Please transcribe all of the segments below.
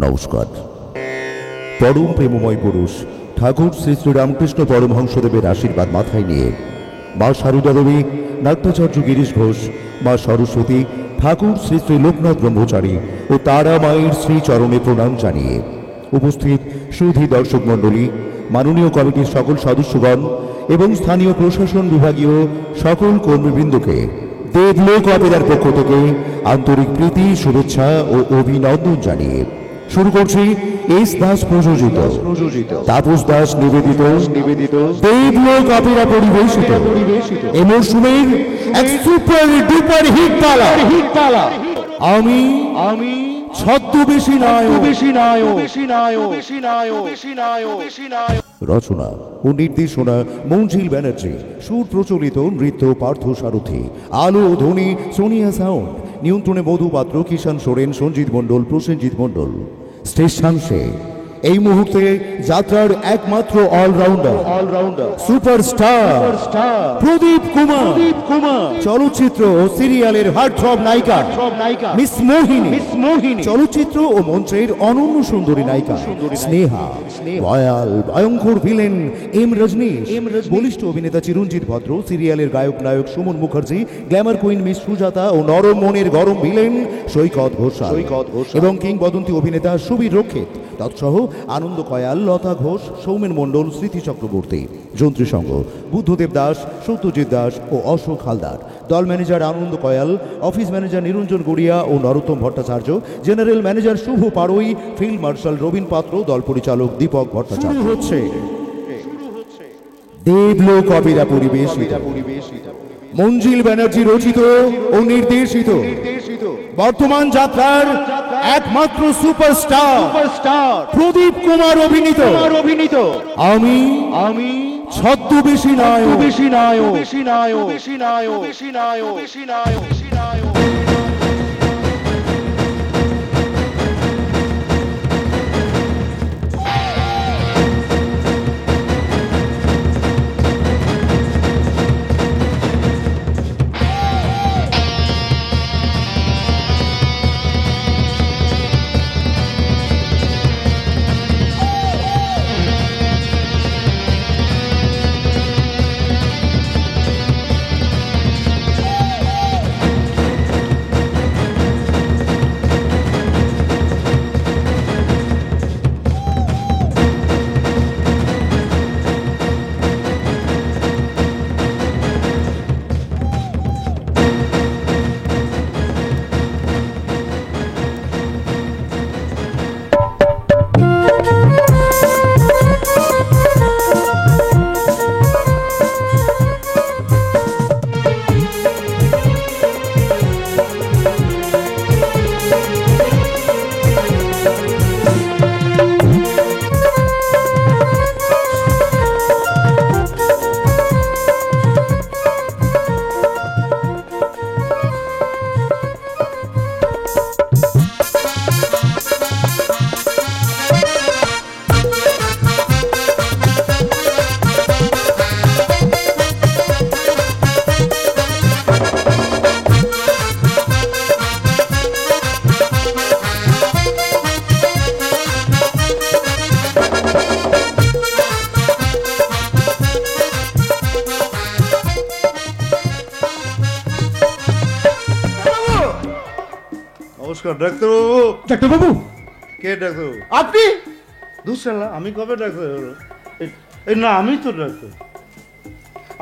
নমস্কার। পরম প্রেমময় পুরুষ ঠাকুর শ্রী শ্রী রামকৃষ্ণ পরমহংসদেবের আশীর্বাদ মাথায় নিয়ে মা সারদা দেবী, নাট্যাচার্য গিরিশ ঘোষ, মা সরস্বতী, ঠাকুর শ্রী শ্রী লোকনাথ ব্রহ্মচারী ও তারা মায়ের শ্রীচরণে প্রণাম জানিয়ে উপস্থিত সুধী দর্শক মণ্ডলী, মাননীয় কমিটির সকল সদস্যগণ এবং স্থানীয় প্রশাসন বিভাগীয় সকল কর্মীবৃন্দকে দেবলোক অপেরার পক্ষ থেকে আন্তরিক প্রীতি, শুভেচ্ছা ও অভিনন্দন জানিয়ে শুরু করছি এস দাস প্রযোজিত তাপস দাস নিবেদিত দেবলোক অপেরা পরিবেশিত এই মরশুমের এক সুপার ডুপার হিট পালা আমি ছদ্মবেশী নায়ক। রচনা ও নির্দেশনা মঞ্জিল ব্যানার্জি। সুর প্রচলিত নৃত্য পার্থ সারথী। আলো ও ধ্বনি সোনিয়া সাউন্ড। নিয়ন্ত্রণে মধু পাত্র, কিষাণ সোরেন, সঞ্জিত মণ্ডল, প্রসেনজিৎ মণ্ডল। স্টেজ সাংসে এই মুহূর্তে যাত্রার একমাত্র অলরাউন্ডার সুপারস্টার প্রদীপ কুমার। চলচ্চিত্র ও সিরিয়ালের হার্টথ্রব নায়িকা মিস মোহিনী। চলচ্চিত্র ও মঞ্চের অনন্য সুন্দরী নায়িকা স্নেহা। রয়্যাল ভয়ঙ্কর ভিলেন এম রজনীশ। বলিষ্ঠ অভিনেতা চিরঞ্জিত ভদ্র। সিরিয়ালের গায়ক নায়ক Suman Mukherjee. Glamour queen Miss Sujata ও নরম মনের গরম ভিলেন সৈকত ঘোষাল এবং কিংবদন্তি অভিনেতা সুবীর রক্ষিত। তৎসহ আনন্দ কয়াল, লতা ঘোষ, সৌমেন মণ্ডল, স্মৃতি চক্রবর্তী। যন্ত্রী সংঘ বুদ্ধদেব দাস, সত্যজিৎ দাস ও অশোক হালদার। দল ম্যানেজার আনন্দ কয়াল, অফিস ম্যানেজার নিরঞ্জন গড়িয়া ও নরোত্তম ভট্টাচার্য, জেনারেল ম্যানেজার শুভ পাড়ই, ফিল্ড মার্শাল রবীন পাত্র, দল পরিচালক দীপক ভট্টাচার্য। হচ্ছে দেবলোক অপেরা পরিবেশিত, মঞ্জিল ব্যানার্জি রচিত ও নির্দেশিত বর্তমান যাত্রার একমাত্র সুপারস্টার প্রদীপ কুমার অভিনীত আমি ছদ্মবেশী নায়ক। ডাক্তারবাবু কে ডাক্তারবাবু? আপনি? দুঃসালা, আমি কবে ডাক্তার? না, আমি তো ডাক্তার।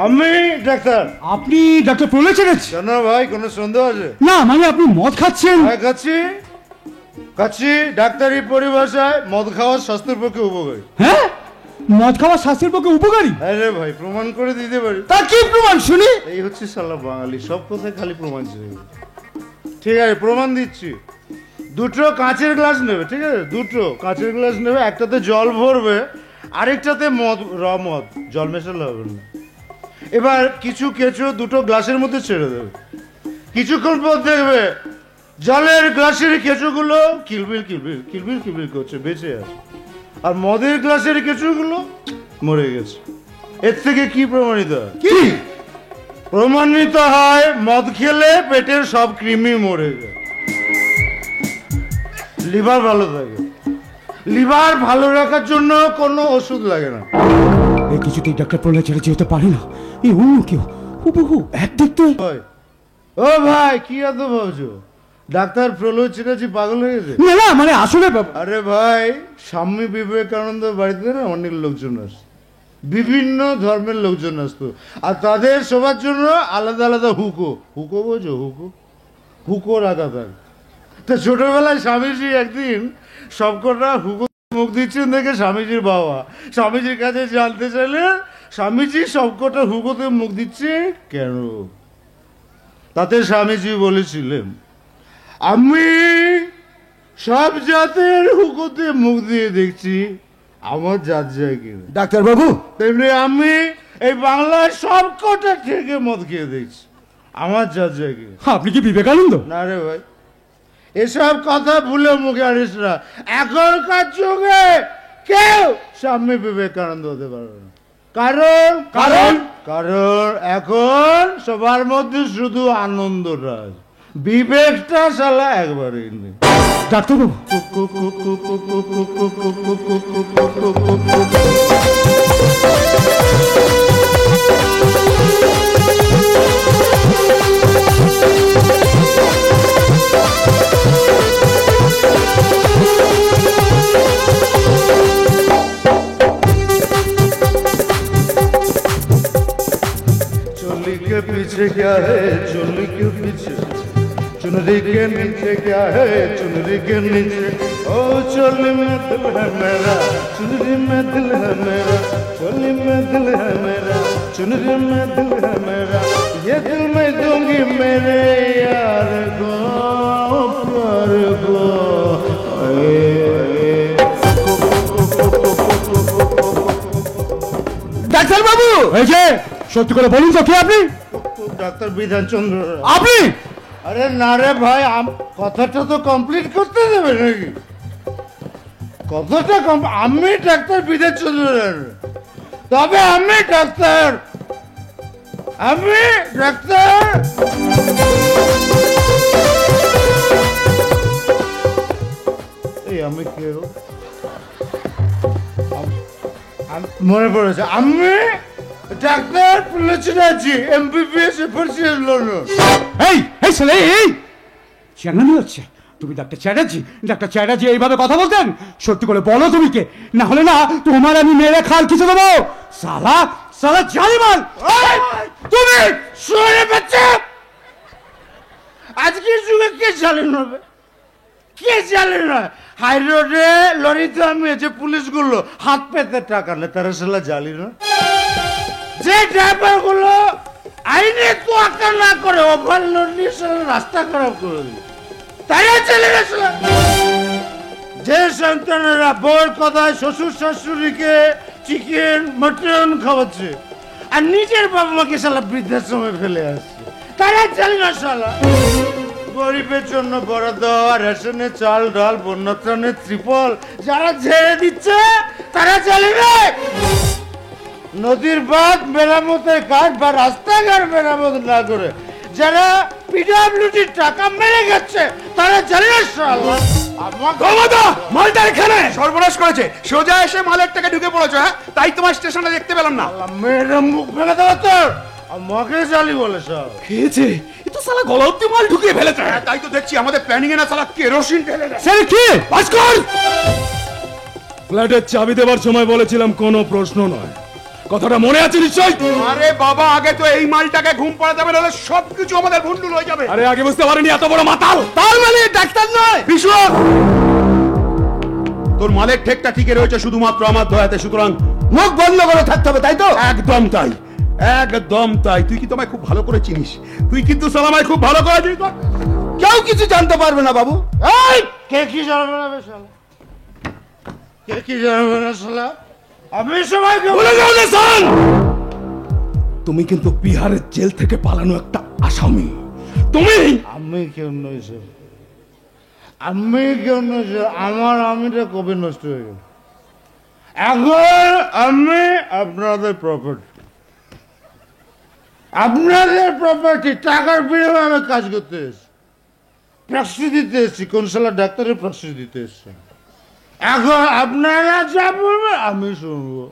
আমি ডাক্তার। আপনি ডাক্তার প্রলয় চ্যাটার্জি? কেন ভাই, কোনো সন্দেহ আছে? না, মানে আপনি মদ খাচ্ছেন। খাচ্ছি। ডাক্তারি পরিভাষায় মদ খাওয়া স্বাস্থ্যের পক্ষে উপকারী। হ্যাঁ, মদ খাওয়া স্বাস্থ্যের পক্ষে উপকারী? আরে ভাই, প্রমাণ করে দিতে পারি। তা কি প্রমাণ শুনি? এই হচ্ছে শালা বাঙালি, সব কথায় খালি প্রমাণ চাই। ঠিক আছে, প্রমাণ দিচ্ছি। দুটো কাঁচের গ্লাস নেবে, ঠিক আছে? দুটো কাঁচের গ্লাস নেবে, একটাতে জল ভরবে, আরেকটাতে মদ, মদ, জল মেশালে হবে না। এবার কিছু কেঁচো দুটো গ্লাসের মধ্যে ছেড়ে দেবে। কিছুক্ষণ পর দেখবে জলের গ্লাসের কেঁচোগুলো কিলবিল করছে, বেঁচে আছে। আর মদের গ্লাসের কেঁচোগুলো মরে গেছে। এর থেকে কি প্রমাণিত হয়? কি প্রমাণিত হয়? মদ খেলে পেটের সব কৃমি মরে যায়, লিভার ভালো থাকে। লিভার ভালো রাখার জন্য কোনো ওষুধ লাগে না। এই কিছুতেই ডাক্তার প্রলয় ছেড়ে যেতে পারে না। এই অন্য কেউ হুবহু এক দেখতে। ওই, ও ভাই কি এত ভাবছো? ডাক্তার প্রলয় চ্যাটার্জি পাগল হয়ে গেছে? না না, মানে আসলে আরে ভাই, স্বামী বিবেকানন্দ বাড়িতে না অনেক লোকজন আসে, বিভিন্ন ধর্মের লোকজন আসতো, আর তাদের সবার জন্য আলাদা আলাদা হুকো বোঝো, হুকো রাখা থাকে। তো ছোটবেলায় স্বামীজি একদিন সবকটা হুকো মুখ দিচ্ছেন দেখে স্বামীজির বাবা স্বামীজির কাছে জানতে চাইলে স্বামীজি সবকটা হুকোতে মুখ দিচ্ছে কেন? তাতে স্বামীজি বলেছিলেন, আমি সব জাতের হুকোতে মুখ দিয়ে দেখছি, আমার জাত যায় কিনা। ডাক্তার বাবু, তেমনি আমি এই বাংলায় সব কটা থেকে মদ খেয়ে দেখছি, আমার জাত যায় কিনা। আপনি কি বিবেকানন্দ? না রে ভাই, এসব কথা ভুলে মুখে আনিস না। এখনকার যুগে কেউ স্বামী বিবেকানন্দ হতে পারবে না। কারণ কারণ কারণ এখন সবার মধ্যে শুধু আনন্দটা আছে, বিবেকটা শালা একবারেই নেই। ডাক্তার বাবু, चोली के पीछे क्या है, चोली के पीछे चुनरी के नीचे क्या है, चुनरी के नीचे। ओ चोली में दिल है मेरा, चुनरी में दिल है मेरा, चोली में दिल है मेरा, चुनरी में दिल है मेरा। ये दिल मैं दूंगी मेरे यार को, प्यार को। ডাক্তার বাবু, এই যে সত্যি করে বলুন তো কে আপনি? ডাক্তার বিধানচন্দ্র। আপনি? আরে না রে ভাই, কথাটা তো কমপ্লিট করতে দেবে নাকি? কথাটা আমি ডাক্তার বিধানচন্দ্র, তবে আমি ডাক্তার এই আমি কে গো? মনে পড়েছে, আমি ডাক্তার প্রলয় চ্যাটার্জি, এমবিবিএস এফার্সিয়াস লন্ডন। এই এই ছেলে, এই চেঙ্গানি হচ্ছে। তুমি ডাক্তার চ্যাটার্জি এইভাবে কথা বলতেন? সত্যি করে বলো তুমি কে, না হলে না তোমার আমি মেরে খাল কিছু দেবো। সালা সালা জালিমান তুমি শুনে বাচ্চা, আজকের যুগে কে জানেন হবে, কে জানেন না? হাই রোডে লরিতে আমি যে পুলিশগুলো হাত পেতে টাকা নেয়, তারা সালা জালি না। যে ড্রাইভার গুলো আইনে তোয়াক্কা না করে ওভারলোড নিয়ে রাস্তা খারাপ করে দিল, তারা চলে গেছিল। যে সন্তানেরা বউর কথায় শ্বশুর শাশুড়িকে চিকেন মটন খাওয়াচ্ছে আর নিজের বাবা মাকে শালা বৃদ্ধাশ্রমে ফেলে আসছে, তারা জানি না শালা। গরিবের জন্য বরাদ্দ, রেশনের চাল ডাল, বন্যা ত্রাণের ত্রিপল যারা ঝেড়ে দিচ্ছে, তারা জানি না। নদীর বাঁধ মেরামতের কাজ বা রাস্তাঘাট মেরামত না করে যারা পিডব্লিউডির টাকা মেরে গেছে, তারা জানে না শালা। মালটা এখানে সর্বনাশ করেছে, সোজা এসে মালের টাকা ঢুকে পড়েছো। হ্যাঁ, তাই তোমার স্টেশনে দেখতে পেলাম না। মেয়েরা মুখ ভেঙে দেবো তোর, আমাকে জালি বলে সব খেয়েছে, এ তো সালা গলা অব্দি মাল ঢুকিয়ে ফেলেছে। তাই তো দেখছি আমাদের প্ল্যানিং এ না সালা কেরোসিন ঢেলে দেয়। স্যার কি ভাস্কর? ফ্ল্যাটের চাবি দেওয়ার সময় বলেছিলাম কোনো প্রশ্ন নয়, কথাটা মনে আছে নিশ্চয়? আরে বাবা, আগে তো এই মালটাকে ঘুম পাড়াতে হবে, নাহলে সবকিছু আমাদের ভুন্ডুল হয়ে যাবে। আরে আগে বুঝতে পারিনি এত বড় মাতাল। তার মানে ডাক্তার নয় বিশু, তোর মালের ঠেকটা ঠিকই রয়েছে শুধুমাত্র আমার দয়াতে, সুতরাং মুখ বন্ধ করে থাকতে হবে, তাই তো? একদম তাই, একদম তাই। তুই কি তোমায় খুব ভালো করে চিনিস, তুই কিন্তু সালামায় খুব ভালো করে চিনিস। কেউ কিছু জানতে পারবে না বাবু। এই কে কি জানবে না শালা, কে কি জানবে না শালা? আমি সবাইকে বলে যাও না সান, তুমি কিন্তু বিহারের জেল থেকে পালানো একটা আসামি। তুমি আমি কেউ নই স্যার, আমি কেউ নই স্যার। আমার আমিটা কবে নষ্ট হয়ে গেল? এখন আমি আপনাদের প্রপার্টি, আপনাদের প্রপার্টি, টাকার বিনিময়ে আমি কাজ করতে এসেছি, প্র্যাকটিস দিতে এসেছি। কোন শালা ডাক্তারের প্র্যাকটিস দিতে এসেছি? এখন আপনারা যা বলবেন আমি শুনবো,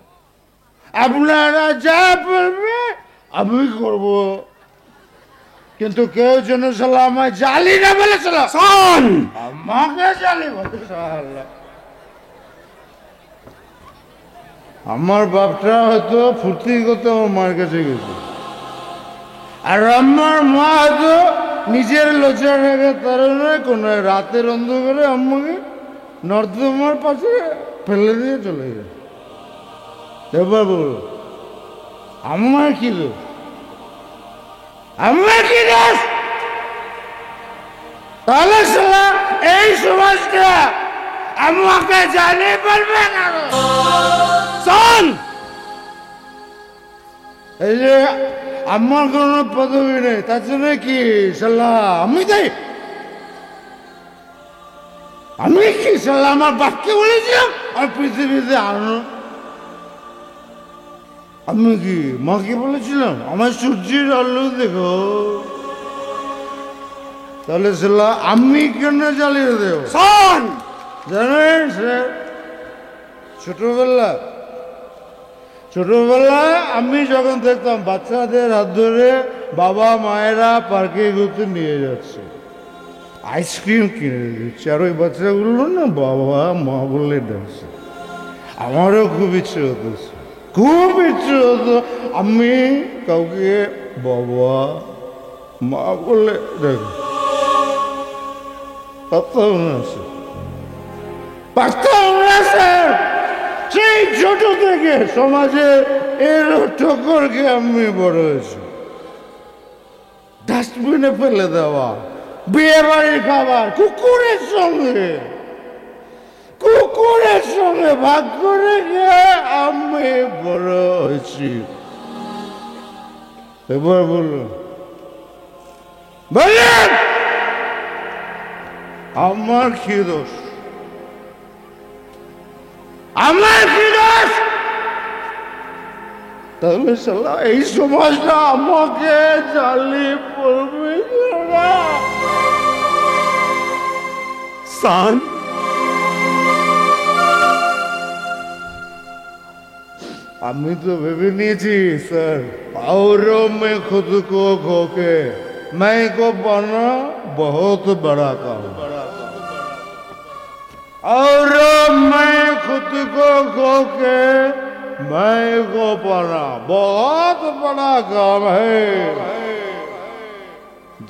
আপনারা যা বলবে আমি করব, কিন্তু কেউ যেন শালা আমায় জালি না বলেছিল। শোন, আমাকে জালি বলে শালা। আমার বাপটা হয়তো ফুর্তি করতে আমার মার কাছে গেছে, আর আমার মা হয়তো নিজের লজ্জা রেখে তার কোন রাতের অন্ধকারে আমাকে নর্দমার পাশে ফেলে দিয়ে চলে গেছে। এবার বলো আমার কি দোষ? আমার কি দোষ? তাহলে শালা এই সমাজটা আমাকে জানিয়ে পারবে না। শোন, এই যে আমার কোনো পদবি নেই, তার জন্য কি শালা আমি তাই? আমি কি শালা আমার বাপকে বলেছিলাম আর পৃথিবীতে আনো? আমি কি মাকে বলেছিলাম আমার সূর্যের আলো দেখো? তাহলে শালা আমি কেন জ্বালিয়ে দেব? শোন, জানেন স্যার, ছোটবেলায় আমি যখন দেখতাম বাচ্চাদের হাত ধরে বাবা মায়েরা পার্কে ঘুরতে নিয়ে যাচ্ছে, আইসক্রিম কিনে দিচ্ছে, আর ওই বাচ্চাগুলো না বাবা মা বলে ডাকছে, আমারও খুব ইচ্ছে হতো, খুব ইচ্ছে হতো আমি কাউকে বাবা মা বলে ডাকি। পারতাম না স্যার, পারতাম না স্যার। সেই ছোট থেকে সমাজে এর ঠোকরকে আমি বড় হয়েছি। ডাস্টবিনে ফেলে দেওয়া বিয়ে বাড়ির খাবার কুকুরের সঙ্গে ভাগ করে গিয়ে আমি বড় হয়েছি। এবার বলুন আমার কি দোষ? আমার কি দোষ? তাহলে শালা এই সমাজটা আমাকে জ্বালিয়ে পড়বে না। শোন, আমি তো ভেবে নিয়েছি স্যার, और मैं खुद को खोके मैं को बना बहुत बड़ा काम, और मैं खुद को खोके मैं को बना बहुत बड़ा काम है,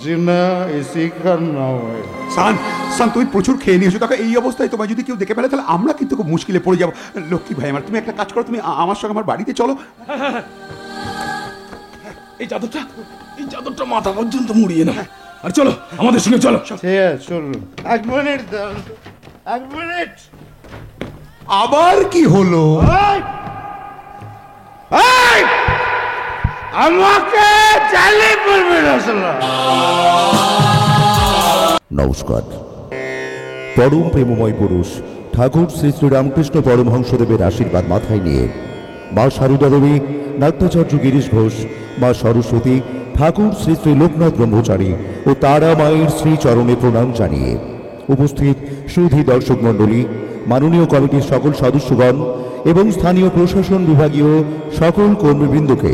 जिना इसी का नाम है। সান সান, তুমি প্রচুর খেয়ে নিয়েছো, দেখো এই অবস্থায় তোমায় যদি কেউ দেখে ফেলে তাহলে আমরা কিন্তু খুব মুশকিলে পড়ে যাবো। লক্ষ্মী ভাই আমার, তুমি একটা কাজ করো, তুমি আমার সঙ্গে আমার বাড়িতে চলো। এই চাদরটা মাথা পর্যন্ত মুড়িয়ে না, আর চলো আমাদের সঙ্গে চলো। ঠিক আছে চলুন, এক মিনিট দাঁড়ান, এক মিনিট। আবার কি হলো? আমাকে জ্বালিয়ে পড়বে না শালা। নমস্কার। পরম প্রেমময় পুরুষ ঠাকুর শ্রী শ্রী রামকৃষ্ণ পরমহংসদেবের আশীর্বাদ মাথায় নিয়ে মা সারদা দেবী, নাট্যাচার্য গিরিশ ঘোষ, মা সরস্বতী, ঠাকুর শ্রী শ্রী লোকনাথ ব্রহ্মচারী ও তারা মায়ের শ্রীচরণে প্রণাম জানিয়ে উপস্থিত সুধী দর্শক মণ্ডলী, মাননীয় কমিটির সকল সদস্যগণ এবং স্থানীয় প্রশাসন বিভাগীয় সকল কর্মীবৃন্দকে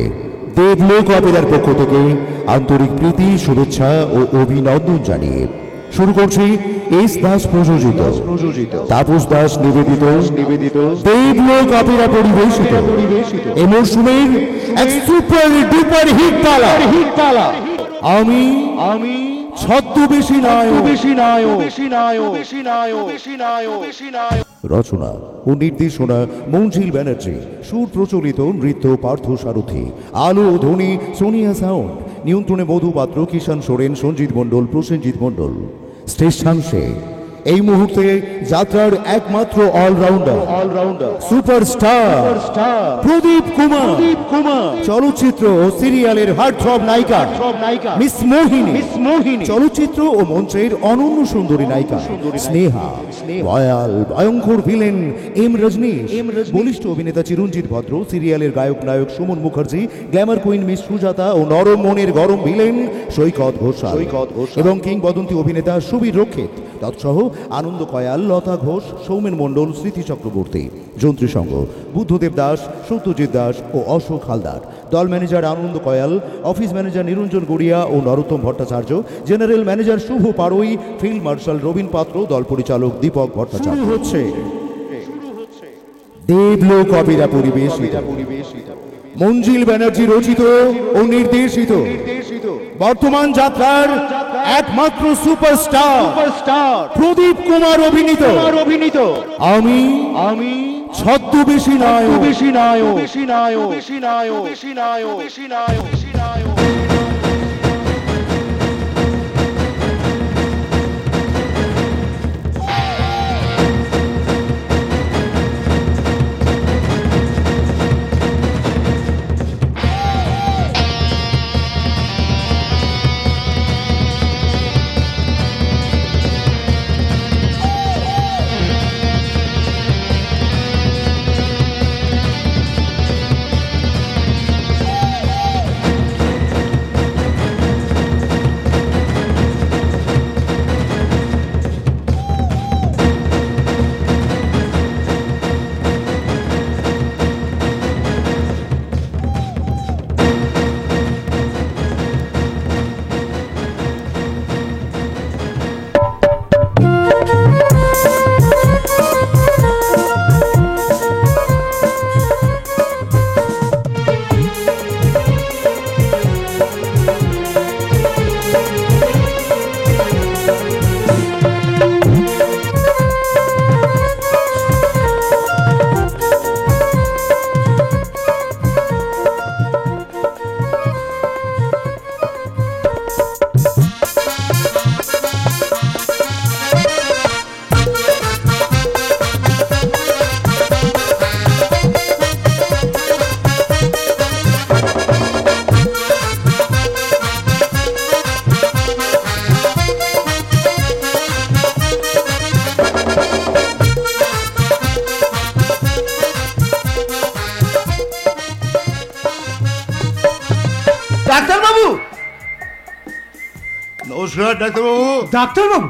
দেবলোক অপেরার পক্ষ থেকে আন্তরিক প্রীতি, শুভেচ্ছা ও অভিনন্দন জানিয়ে শুরু করছি এস দাস প্রযোজিত তাপস দাস নিবেদিত দেবলোক অপেরা পরিবেশিত এই মরশুমের এক সুপার ডুপার হিট পালা আমি ছদ্মবেশী নায়ক। রচনা ও নির্দেশনা মঞ্জিল ব্যানার্জি, সুর প্রচলিত নৃত্য পার্থ সারথী, আলো ও ধ্বনি সোনিয়া সাউন্ড, নিয়ন্ত্রণে মধু পাত্র, কিষাণ সোরেন, সঞ্জিত মণ্ডল, প্রসেনজিৎ মণ্ডল। স্টেজ সাংসে এই মুহূর্তে যাত্রার একমাত্র অলরাউন্ডার সুপারস্টার প্রদীপ কুমার, চলচ্চিত্র ও সিরিয়ালের হার্টথ্রব নায়িকা মিস মোহিনী, চলচ্চিত্র ও মঞ্চের অনন্য সুন্দরী নায়িকা স্নেহা, রয়্যাল ভয়ঙ্কর ভিলেন এম রজনীশ, বলিষ্ঠ অভিনেতা চিরঞ্জিত ভদ্র, সিরিয়ালের গায়ক নায়ক Suman Mukherjee, glamour queen Miss Sujata ও নরম মনের গরম ভিলেন সৈকত ঘোষাল এবং কিংবদন্তি অভিনেতা সুবীর রক্ষিত, তৎসহ আনন্দ কয়াল, লতা ঘোষ, সৌমেন মণ্ডল, স্মৃতি চক্রবর্তী। যন্ত্রী সংঘ বুদ্ধদেব দাস, সত্যজিৎ দাস ও অশোক হালদার। দল ম্যানেজার আনন্দ কয়াল, অফিস ম্যানেজার নিরঞ্জন গড়িয়া ও নরোত্তম ভট্টাচার্য, জেনারেল ম্যানেজার শুভ পাড়ই, ফিল্ড মার্শাল রবীন পাত্র, দল পরিচালক দীপক ভট্টাচার্য। হচ্ছে দেবলোক কবিতা পরিবেশ, মঞ্জিল ব্যানার্জি রচিত ও নির্দেশিত বর্তমান যাত্রার একমাত্র সুপারস্টার প্রদীপ কুমার অভিনীত আমি ছদ্মবেশী নায়ক। ডাক্তারবাবু, নমস্কার। ডাক্তারবাবু। ডাক্তারবাবু?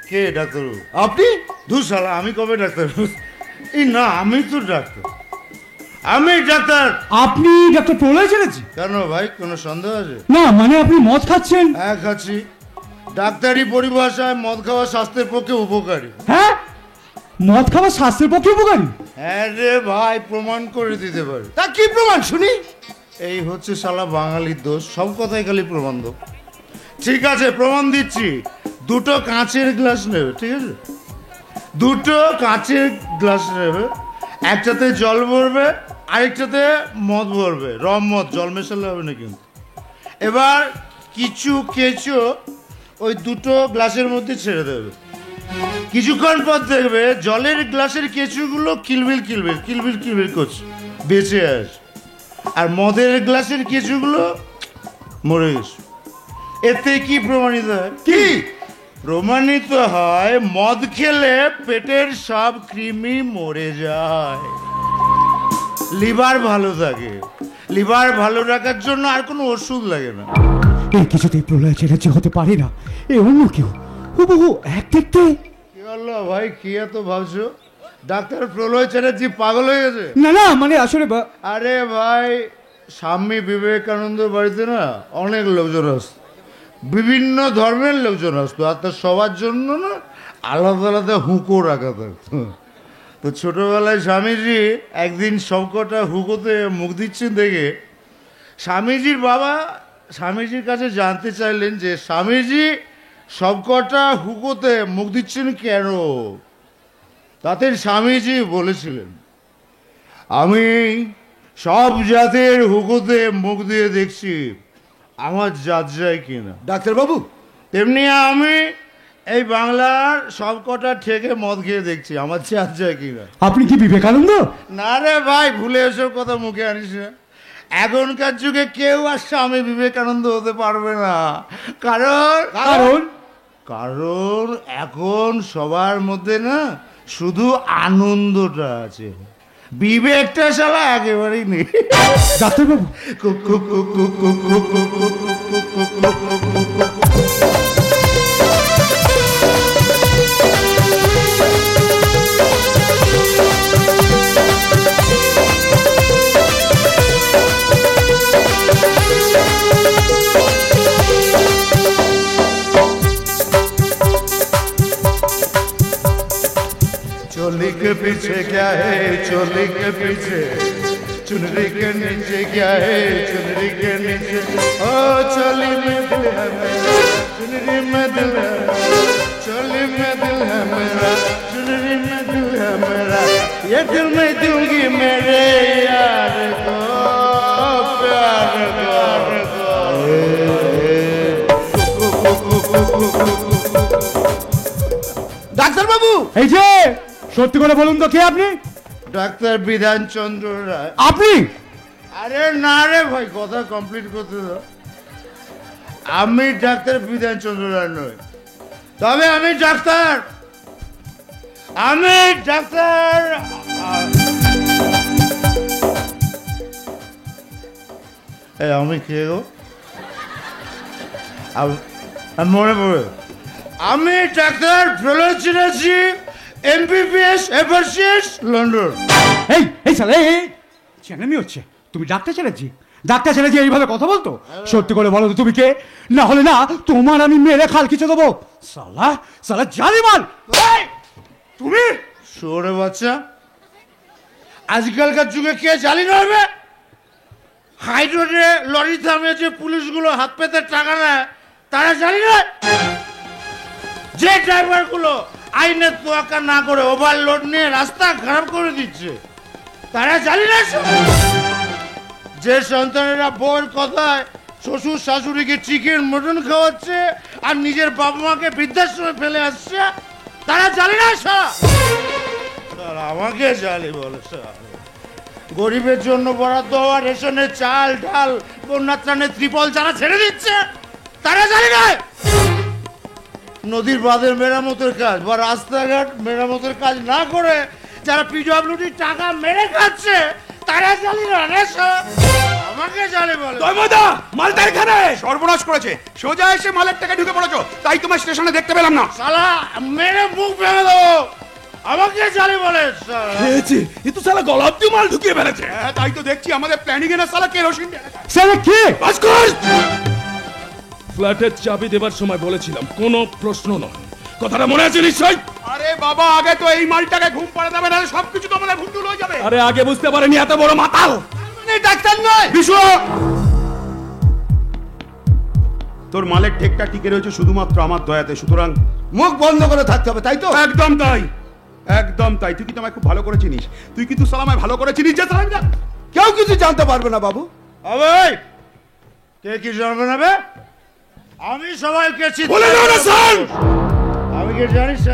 কে ডাক্তারবাবু? আপনি? দুশালা, আমি কবে ডাক্তার? এই না, আমি তো ডাক্তার। আমি ডাক্তার। আপনি ডাক্তার প্রলয় চ্যাটার্জি? কেন ভাই, কোনো সন্দেহ আছে? না, মানে আপনি মদ খাচ্ছেন? হ্যাঁ, খাচ্ছি। ডাক্তারি পরিভাষায় মদ খাওয়া স্বাস্থ্যের পক্ষে উপকারী। হ্যাঁ, মদ খাওয়া স্বাস্থ্যের পক্ষে উপকারী? হ্যাঁ রে ভাই, প্রমাণ করে দিতে পারি। তা কি প্রমাণ শুনি? এই হচ্ছে শালা বাঙালির দোষ, সব কথাই খালি প্রমাণ দাও। ঠিক আছে, প্রমাণ দিচ্ছি। দুটো কাঁচের গ্লাস নেবে, ঠিক আছে? দুটো কাঁচের গ্লাস নেবে, একটাতে জল ভরবে, আরেকটাতে মদ ভরবে। রম মদ, জল মেশালে হবে না কিন্তু। এবার কিছু কেঁচো ওই দুটো গ্লাসের মধ্যে ছেড়ে দেবে। কিছুক্ষণ পর দেখবে জলের গ্লাসের কেঁচোগুলো কিলবিল কিলবিল কিলবিল কিলবিল করছে, বেঁচে আস। আর মদের গ্লাসের কেঁচোগুলো মরে গেছে। এতে কি প্রমাণিত হয়? কি প্রমাণিত হয়? মদ খেলে পেটের সব কৃমি মরে যায়, লিভার ভালো থাকে। লিভার ভালো রাখার জন্য আর কোনো ওষুধ লাগে না। এই কিছুতেই প্রলয় চ্যাটার্জি হতে পারে না, এ অন্য কেউ। হুবহু এক দেখতে। কি হলো ভাই, কি এত ভাবছো? ডাক্তার প্রলয় চ্যাটার্জি পাগল হয়ে গেছে? না না, মানে আসলে আরে ভাই, স্বামী বিবেকানন্দ বাড়িতে না অনেক লোকজন আসতো, বিভিন্ন ধর্মের লোকজন আসতো, আর তার সবার জন্য না আলাদা আলাদা হুঁকো রাখা থাকতো। তো ছোটবেলায় স্বামীজি একদিন সবকটা হুঁকোতে মুখ দিচ্ছেন দেখে স্বামীজির বাবা স্বামীজির কাছে জানতে চাইলেন যে স্বামীজি সবকটা হুঁকোতে মুখ দিচ্ছেন কেন? তাতে স্বামীজি বলেছিলেন, আমি সব জাতের হুঁকোতে মুখ দিয়ে দেখছি আমার জাত যায় কিনা। ডাক্তারবাবু, তেমনি আমি এই বাংলার সব কটা ঠেকে মদ খেয়ে দেখছি আমার জাত যায় কিনা। আপনি কি বিবেকানন্দ? না রে ভাই, ভুলে এসব কথা মুখে আনিস না। এখনকার যুগে কেউ আর স্বামী বিবেকানন্দ হতে পারবে না। কারণ কারণ কারণ এখন সবার মধ্যে না শুধু আনন্দটা আছে, বিবেকটা শালা একেবারেই নেই। ডাক্তারবাবু, चोली के पीछे क्या है चोली के पीछे चुनरी के नीचे क्या है चुनरी के नीचे ओ चोली में दिल है मेरा चुनरी में दिल है चोली में दिल है मेरा चुनरी में दिल है मेरा ये दिल मैं दूंगी मेरे यार को प्यार को ডাক্তার বাবু, এই যে সত্যি করে বলুন তো কে আপনি? ডাক্তার বিধান চন্দ্র রায়। আপনি? আরে না রে ভাই, কথা কমপ্লিট করতে দাও। আমি ডাক্তার বিধান চন্দ্র রায় নই, তবে আমি ডাক্তার আমি কে গো? আমি মনে পড়ে, আমি ডাক্তার ফেলোচিনাছি এমবিবিএস এফআরসিএস লন্ডন। এই এই শালা এই চ্যানেমি হচ্ছে। তুমি ডাক্তার চ্যাটার্জি? ডাক্তার চ্যাটার্জি এইভাবে কথা বলতো? সত্যি করে বলো তো তুমি কে, না হলে না তোমার আমি মেরে খাল কিছু দেবো। শালা শালা জালিমান তুমি। শোরে বাচ্চা, আজকালকার যুগে কে জালি নয়? হাই রোডে লরি থামে যে পুলিশগুলো হাত পেতে টাকা নেয় তারা জানি না? যে ড্রাইভারগুলো আইনের তোয়াক্কা না করে ওভারলোড নিয়ে রাস্তা খারাপ করে দিচ্ছে তারা জানি না? যে সন্তানেরা বউয়ের কথায় শ্বশুর শাশুড়িকে চিকেন মটন খাওয়াচ্ছে আর নিজের বাবা মাকে বৃদ্ধাশ্রমে ফেলে আসছে তারা জানি না? আমাকে জালি বলে। গরিবের জন্য বরাদ্দ হওয়া রেশনের চাল ডাল বন্যা ত্রাণের ত্রিপল যারা ছেড়ে দিচ্ছে তারা জানি না? নদীর বাঁধের মেরামতের কাজ বা রাস্তাঘাট মেরামতের কাজ না করে যারা পিডব্লিউডি টাকা মেরে খাচ্ছে তারা জানি না? আমাকে জানি বলে। মালটা এখানে সর্বনাশ করেছে, সোজা এসে মালের টাকা ঢুকে পড়েছো, তাই তোমার স্টেশনে দেখতে পেলাম না। শালা মেরে মুখ ভেঙে দেবো। আমাকে জানি বলে। খেয়েছি এ তো শালা গলা অব্দি মাল ঢুকিয়ে ফেলেছে। হ্যাঁ তাই তো দেখছি, আমাদের প্ল্যানিং এ না শালা কেরোসিন। শালা কে? ফ্ল্যাটের চাবি দেবার সময় বলেছিলাম কোনো প্রশ্ন নয়, কথাটা মনে আছে নিশ্চয়? আরে বাবা, আগে তো এই মালটাকে ঘুম পাড়ে দেবে, না সবকিছু তো আমাদের ভুল হয়ে যাবে। আরে আগে বুঝতে পারেনি এত বড় মাতাল। ডাক্তার নয় বিশু, তোর মালের ঠেকটা টিকে রয়েছে শুধুমাত্র আমার দয়াতে, সুতরাং মুখ বন্ধ করে থাকতে হবে, তাই তো? একদম তাই, একদম তাই। তুই কিন্তু আমায় খুব ভালো করে চিনিস, তুই কিন্তু সালামায় ভালো করে চিনিস। কেউ কিছু জানতে পারবে না বাবু। আবে কে কি জানবে না? বে আমি সবাইকে বলে দাও না স্যার। আমি কি জানিস?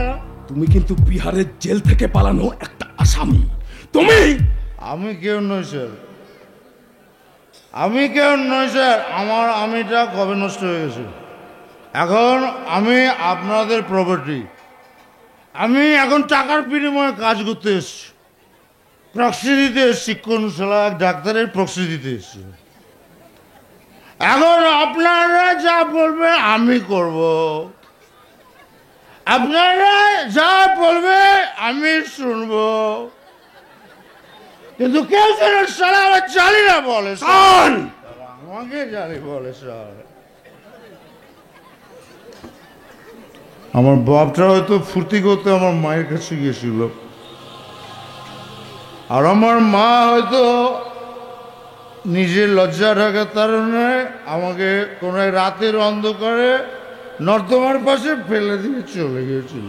তুমি কিন্তু বিহারের জেল থেকে পালানো একটা আসামি। তুমি? আমি কেউ নই স্যার, আমি কেউ নই স্যার। আমার আমিটা কবে নষ্ট হয়ে গেছে। এখন আমি আপনাদের প্রপার্টি। আমি এখন টাকার বিনিময়ে কাজ করতে এসছি, প্রক্সি দিতে এসছি। কোন শালা এক ডাক্তারের প্রক্সি দিতে এসছি। এখন আপনারা যা বলবেন আমি করব, আপনারা যা বলবে আমি শুনবো, কিন্তু কেউ যেন শালা আমার জানি না বলে। আমাকে জানি বলে স্যার। আমার বাপটা হয়তো ফুর্তি করতে আমার মায়ের কাছে গিয়েছিল, আর আমার মা হয়তো নিজের লজ্জা ঢাকার কারণে আমাকে কোনো রাতের অন্ধকারে নর্দমার পাশে ফেলে দিয়ে চলে গিয়েছিল।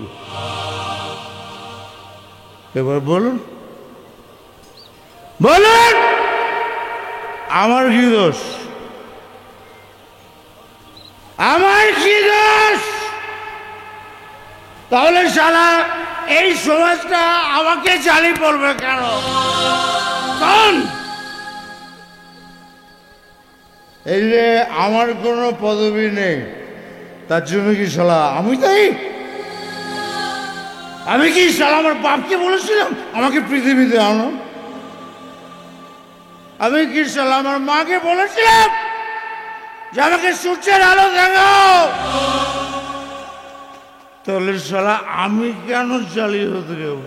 এবার বলুন বলুন আমার কি দোষ? আমার কি দোষ? তাহলে শালা এই সমাজটা আমাকে জালি পড়বে কেন? এই যে আমার কোনো পদবি নেই তার জন্য কি শালা আমি তাই? আমি কি শালা আমার বাপকে বলেছিলাম আমাকে পৃথিবীতে আনো? আমি কি শালা আমার মাকে বলেছিলাম যে আমাকে সূর্যের আলো দেখাও? তাহলে শালা আমি কেন জালি হতে যাব?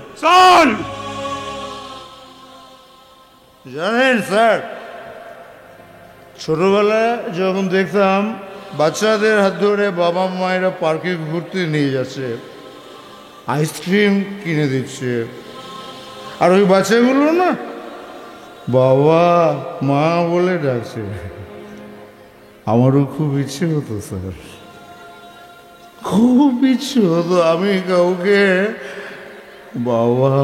জানেন স্যার, ছোটবেলায় যখন দেখতাম বাচ্চাদের হাত ধরে বাবা মায়েরা পার্কে ঘুরতে নিয়ে যাচ্ছে, আইসক্রিম কিনে দিচ্ছে। আর ওই বাচ্চাগুলো না বাবা মা বলে ডাকছে। আমারও খুব ইচ্ছে হতো স্যার, খুব ইচ্ছে হতো আমি কাউকে বাবা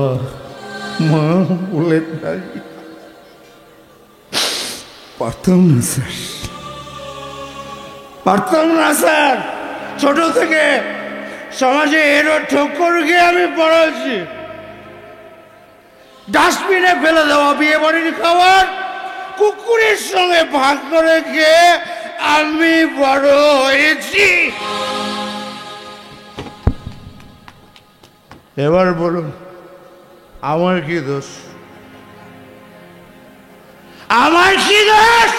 মা বলে ডাকি, পারতাম না স্যার, পারতাম না স্যার। ছোট থেকে সমাজে এরও ঠক্কর গিয়ে আমি পড়াচ্ছি। ডাস্টবিনে ফেলে দেওয়া বিয়ে বাড়ির খাবার কুকুরের সঙ্গে ভাগ করে খেয়ে আমি বড় হয়েছি। এবার বলুন আমার কি দোষ? আমার কি দোষ?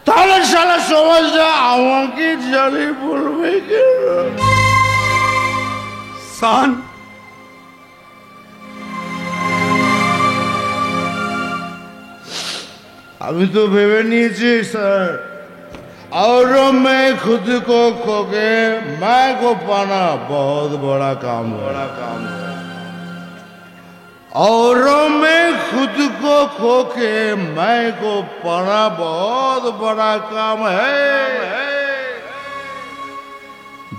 তাহলে সারা সমাজটা আমাকে জানি বলবে কেন? সান, আমি তো ভেবে নিয়েছি স্যার, और मैं खुद को खो के मैं को पाना बहुत बड़ा काम है। और मैं खुद को खो के मैं को पाना बहुत बड़ा काम है।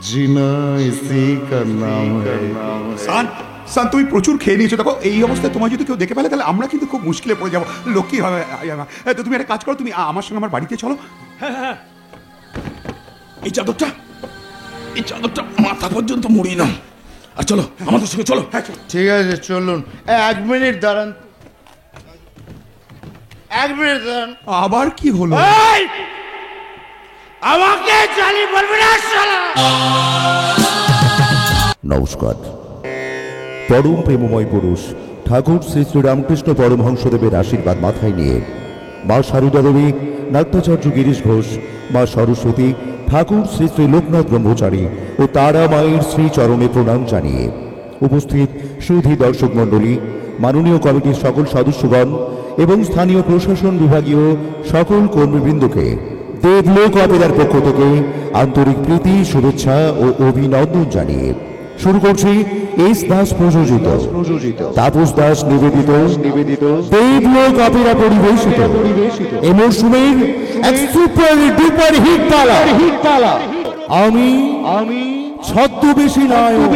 जीना इसी का नाम है। সান, সান তুমি প্রচুর খেয়ে নিয়েছো। দেখো এই অবস্থায় তোমায় যদি কেউ দেখে ফেলে তাহলে আমরা কিন্তু খুব মুশকিলে পড়ে যাবো। লক্ষ্মী হবে। তো তুমি একটা কাজ করো, তুমি আমার সঙ্গে আমার বাড়িতে চলো। এই চাদরটা মাথা পর্যন্ত মুড়িয়ে নাও, আর চলো আমাদের সঙ্গে চলো। ঠিক আছে চলুন। এক মিনিট দাঁড়ান, এক মিনিট দাঁড়ান। আবার কি হলো? এই! আমাকে জানি বলবি না শালা। নমস্কার। পরম প্রেমময় পুরুষ ঠাকুর শ্রী শ্রী রামকৃষ্ণ পরমহংসদেবের আশীর্বাদ মাথায় নিয়ে মা সারদা দেবী, নাট্যাচার্য গিরিশ ঘোষ, মা সরস্বতী, ঠাকুর শ্রী শ্রী লোকনাথ ব্রহ্মচারী ও তারা মায়ের শ্রীচরণে প্রণাম জানিয়ে উপস্থিত সুধী দর্শক মণ্ডলী, মাননীয় কমিটির সকল সদস্যগণ এবং স্থানীয় প্রশাসন বিভাগীয় সকল কর্মীবৃন্দকে দেবলোক অপেরার পক্ষ থেকে আন্তরিক প্রীতি, শুভেচ্ছা ও অভিনন্দন জানিয়ে শুরু করছি এস দাস প্রযোজিত তাপস দাস নিবেদিত দেবলোক অপেরা পরিবেশিত এই মরশুমের এক সুপার ডুপার হিট তালা আমি ছদ্মবেশী নায়ক।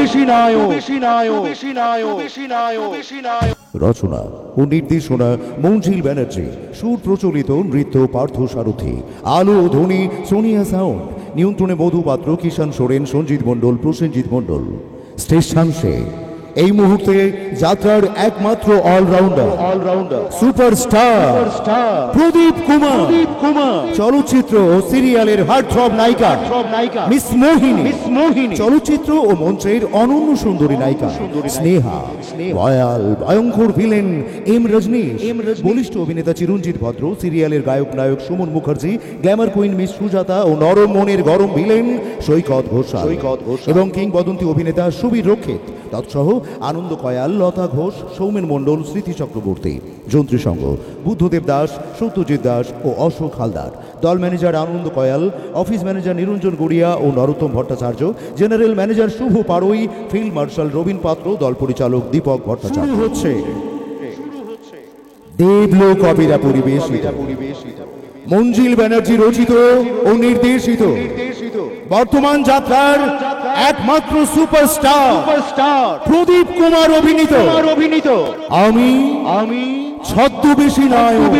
রচনা ও নির্দেশনা মঞ্জিল ব্যানার্জি, সুর প্রচলিত নৃত্য পার্থ সারথী, আলো ও ধ্বনি সোনিয়া সাউন্ড, নিয়ন্ত্রণে মধু পাত্র, কিষাণ সোরেন, সঞ্জিত মণ্ডল, প্রসেনজিৎ মণ্ডল। স্টেজ সাংসে এই মুহূর্তে যাত্রার একমাত্র অলরাউন্ডার সুপারস্টার প্রদীপ কুমার, চলচ্চিত্র ও সিরিয়ালের হার্টথ্রব নায়িকা মিস মোহিনী, চলচ্চিত্র ও মঞ্চের অনন্য সুন্দরী নায়িকা স্নেহা, রয়্যাল ভয়ঙ্কর ভিলেন এম রজনীশ, বলিষ্ঠ অভিনেতা চিরঞ্জিত ভদ্র, সিরিয়ালের গায়ক নায়ক Suman Mukherjee, glamour queen Miss Sujata ও নরম মনের গরম ভিলেন সৈকত ঘোষাল এবং কিংবদন্তি অভিনেতা সুবীর রক্ষিত, তৎসহ আনন্দ কয়াল, লতা ঘোষ, সৌমেন মণ্ডল, স্মৃতি চক্রবর্তী, যন্ত্রী সংঘ বুদ্ধদেব দাস, সত্যজিৎ দাস ও অশোক হালদার, দল ম্যানেজার আনন্দ কয়াল, অফিস ম্যানেজার নিরঞ্জন গড়িয়া ও নরোত্তম ভট্টাচার্য, জেনারেল ম্যানেজার শুভ পাড়ই, ফিল্ড মার্শাল রবীন পাত্র, দল পরিচালক দীপক ভট্টাচার্য। হচ্ছে দেবলোক অপেরা পরিবেশিত, মঞ্জিল ব্যানার্জি রচিত ও নির্দেশিত বর্তমান যাত্রার একমাত্র সুপারস্টার প্রদীপ কুমার অভিনীত আমি ছদ্মবেশী নায়ক।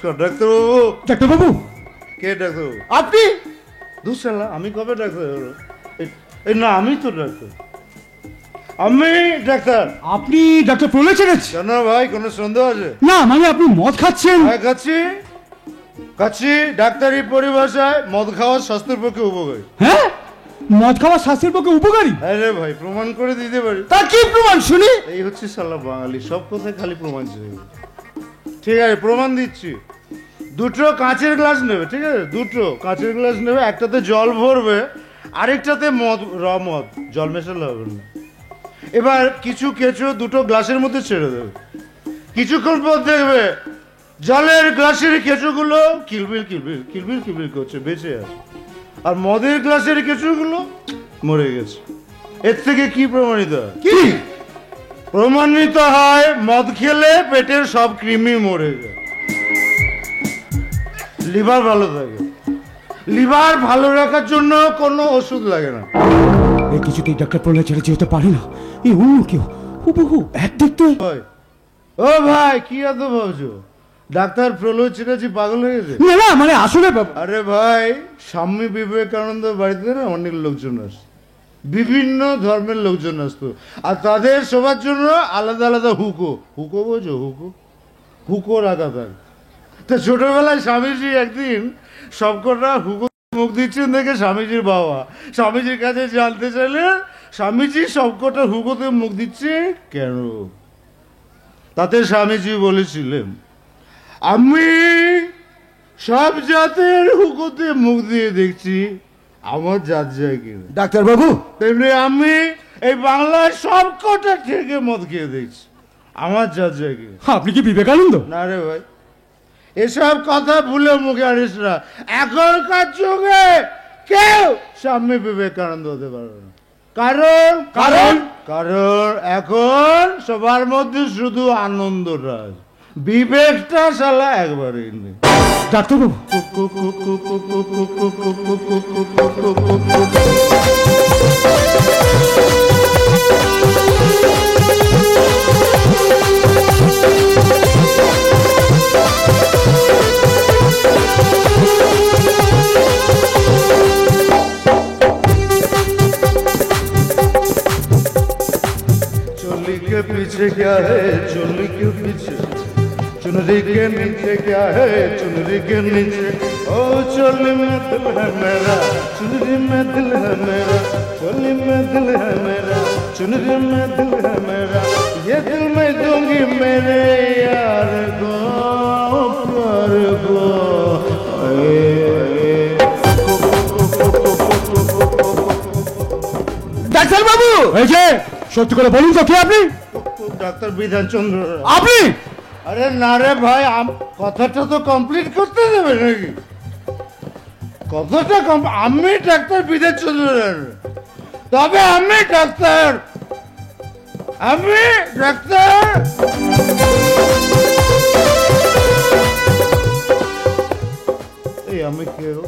নমস্কার ডাক্তারবাবু। ডাক্তারবাবু কে ডাক্তারবাবু? আপনি? দুশালা আমি কবে ডাক্তার হলো? এই না আমি তো ডাক্তার, আমি ডাক্তার। আপনি ডাক্তার প্রলয় চ্যাটার্জি? কেন ভাই কোনো সন্দেহ আছে? না মানে আপনি মদ খাচ্ছেন। হ্যাঁ খাচ্ছি খাচ্ছি। ডাক্তারি পরিভাষায় মদ খাওয়া স্বাস্থ্যের পক্ষে উপকারী। হ্যাঁ, মদ খাওয়া স্বাস্থ্যের পক্ষে উপকারী? আরে ভাই প্রমাণ করে দিতে পারি। তা কি প্রমাণ শুনি? এই হচ্ছে শালা বাঙালি, সব কথায় খালি প্রমাণ চাই। ঠিক আছে প্রমাণ দিচ্ছি। দুটো কাঁচের গ্লাস নেবে, ঠিক আছে, দুটো কাঁচের গ্লাস নেবে, একটাতে জল ভরবে আরেকটাতে মদ, মদ, জল মেশালে হবে না। এবার কিছু কেঁচো দুটো গ্লাসের মধ্যে ছেড়ে দেবে, কিছুক্ষণ পর দেখবে জলের গ্লাসের কেঁচোগুলো কিলবিল কিলবিল কিলবিল কিলবিল করছে, বেঁচে আছে, আর মদের গ্লাসের কেঁচোগুলো মরে গেছে। এর থেকে কি প্রমাণিত হয়? কি প্রমাণিত হয় মদ খেলে পেটের সব কৃমি মরে যায়, লিভার ভালো থাকে। লিভার ভালো রাখার জন্য কোনো ওষুধ লাগে না। এই কিছুতেই ডাক্তার প্রলয় চ্যাটার্জি হতে পারে না, এই অন্য কেউ হুবহু এক দেখতে। ভাই ও ভাই কি এত ভাবছো? ডাক্তার প্রলয় চ্যাটার্জি পাগল হয়ে গেছে? না না মানে আসলে আরে ভাই স্বামী বিবেকানন্দ বাড়িতে না অনেক লোকজন আসে, বিভিন্ন ধর্মের লোকজন আসতো, আর তাদের সবার জন্য আলাদা আলাদা হুকো, হুকো বোঝো, হুকো হুকো রাখা থাকে। তো ছোটবেলায় স্বামীজি একদিন সবকটা হুকো মুখ দিচ্ছেন দেখে স্বামীজির বাবা স্বামীজির কাছে জানতে চাইলে স্বামীজি সবকটা হুকোতে মুখ দিচ্ছে কেন? তাতে স্বামীজি বলেছিলেন, আমি সব জাতের হুকোতে মুখ দিয়ে দেখছি, আমার জাত যায় কিনা। ডাক্তারবাবু তেমনি আমি এই বাংলায় সব কটা থেকে মদ খেয়ে দেখছি, আমার জাত যায় কিনা। আপনি কি বিবেকানন্দ? না রে ভাই, এসব কথা ভুলে মুখে আনিস না। এখনকার যুগে কেউ স্বামী বিবেকানন্দ হতে পারবে না। কারণ কারণ কারণ এখন সবার মধ্যে শুধু আনন্দটা আছে, বিবেকটা শালা একবারেই নেই। ডাক্তারবাবু चोली के पीछे क्या है, चोली के पीछे चुनरी के नीचे क्या है, चुनरी के नीचे। ओ चोली में दिल है मेरा, चुनरी में दिल है मेरा, चोली में दिल है मेरा, चुनरी में दिल है मेरा, ये दिल मैं दूंगी मेरे यार को, प्यार को। ডাক্তারবাবু এই যে সত্যি করে বলুন তো কে আপনি? ডাক্তার বিধানচন্দ্র। আপনি? আরে না রে ভাই, কথাটা তো কমপ্লিট করতে দেবে নাকি? কথাটা আমি ডাক্তার বিধানচন্দ্র, তবে আমি ডাক্তার, আমি ডাক্তার। এই আমি কে গো?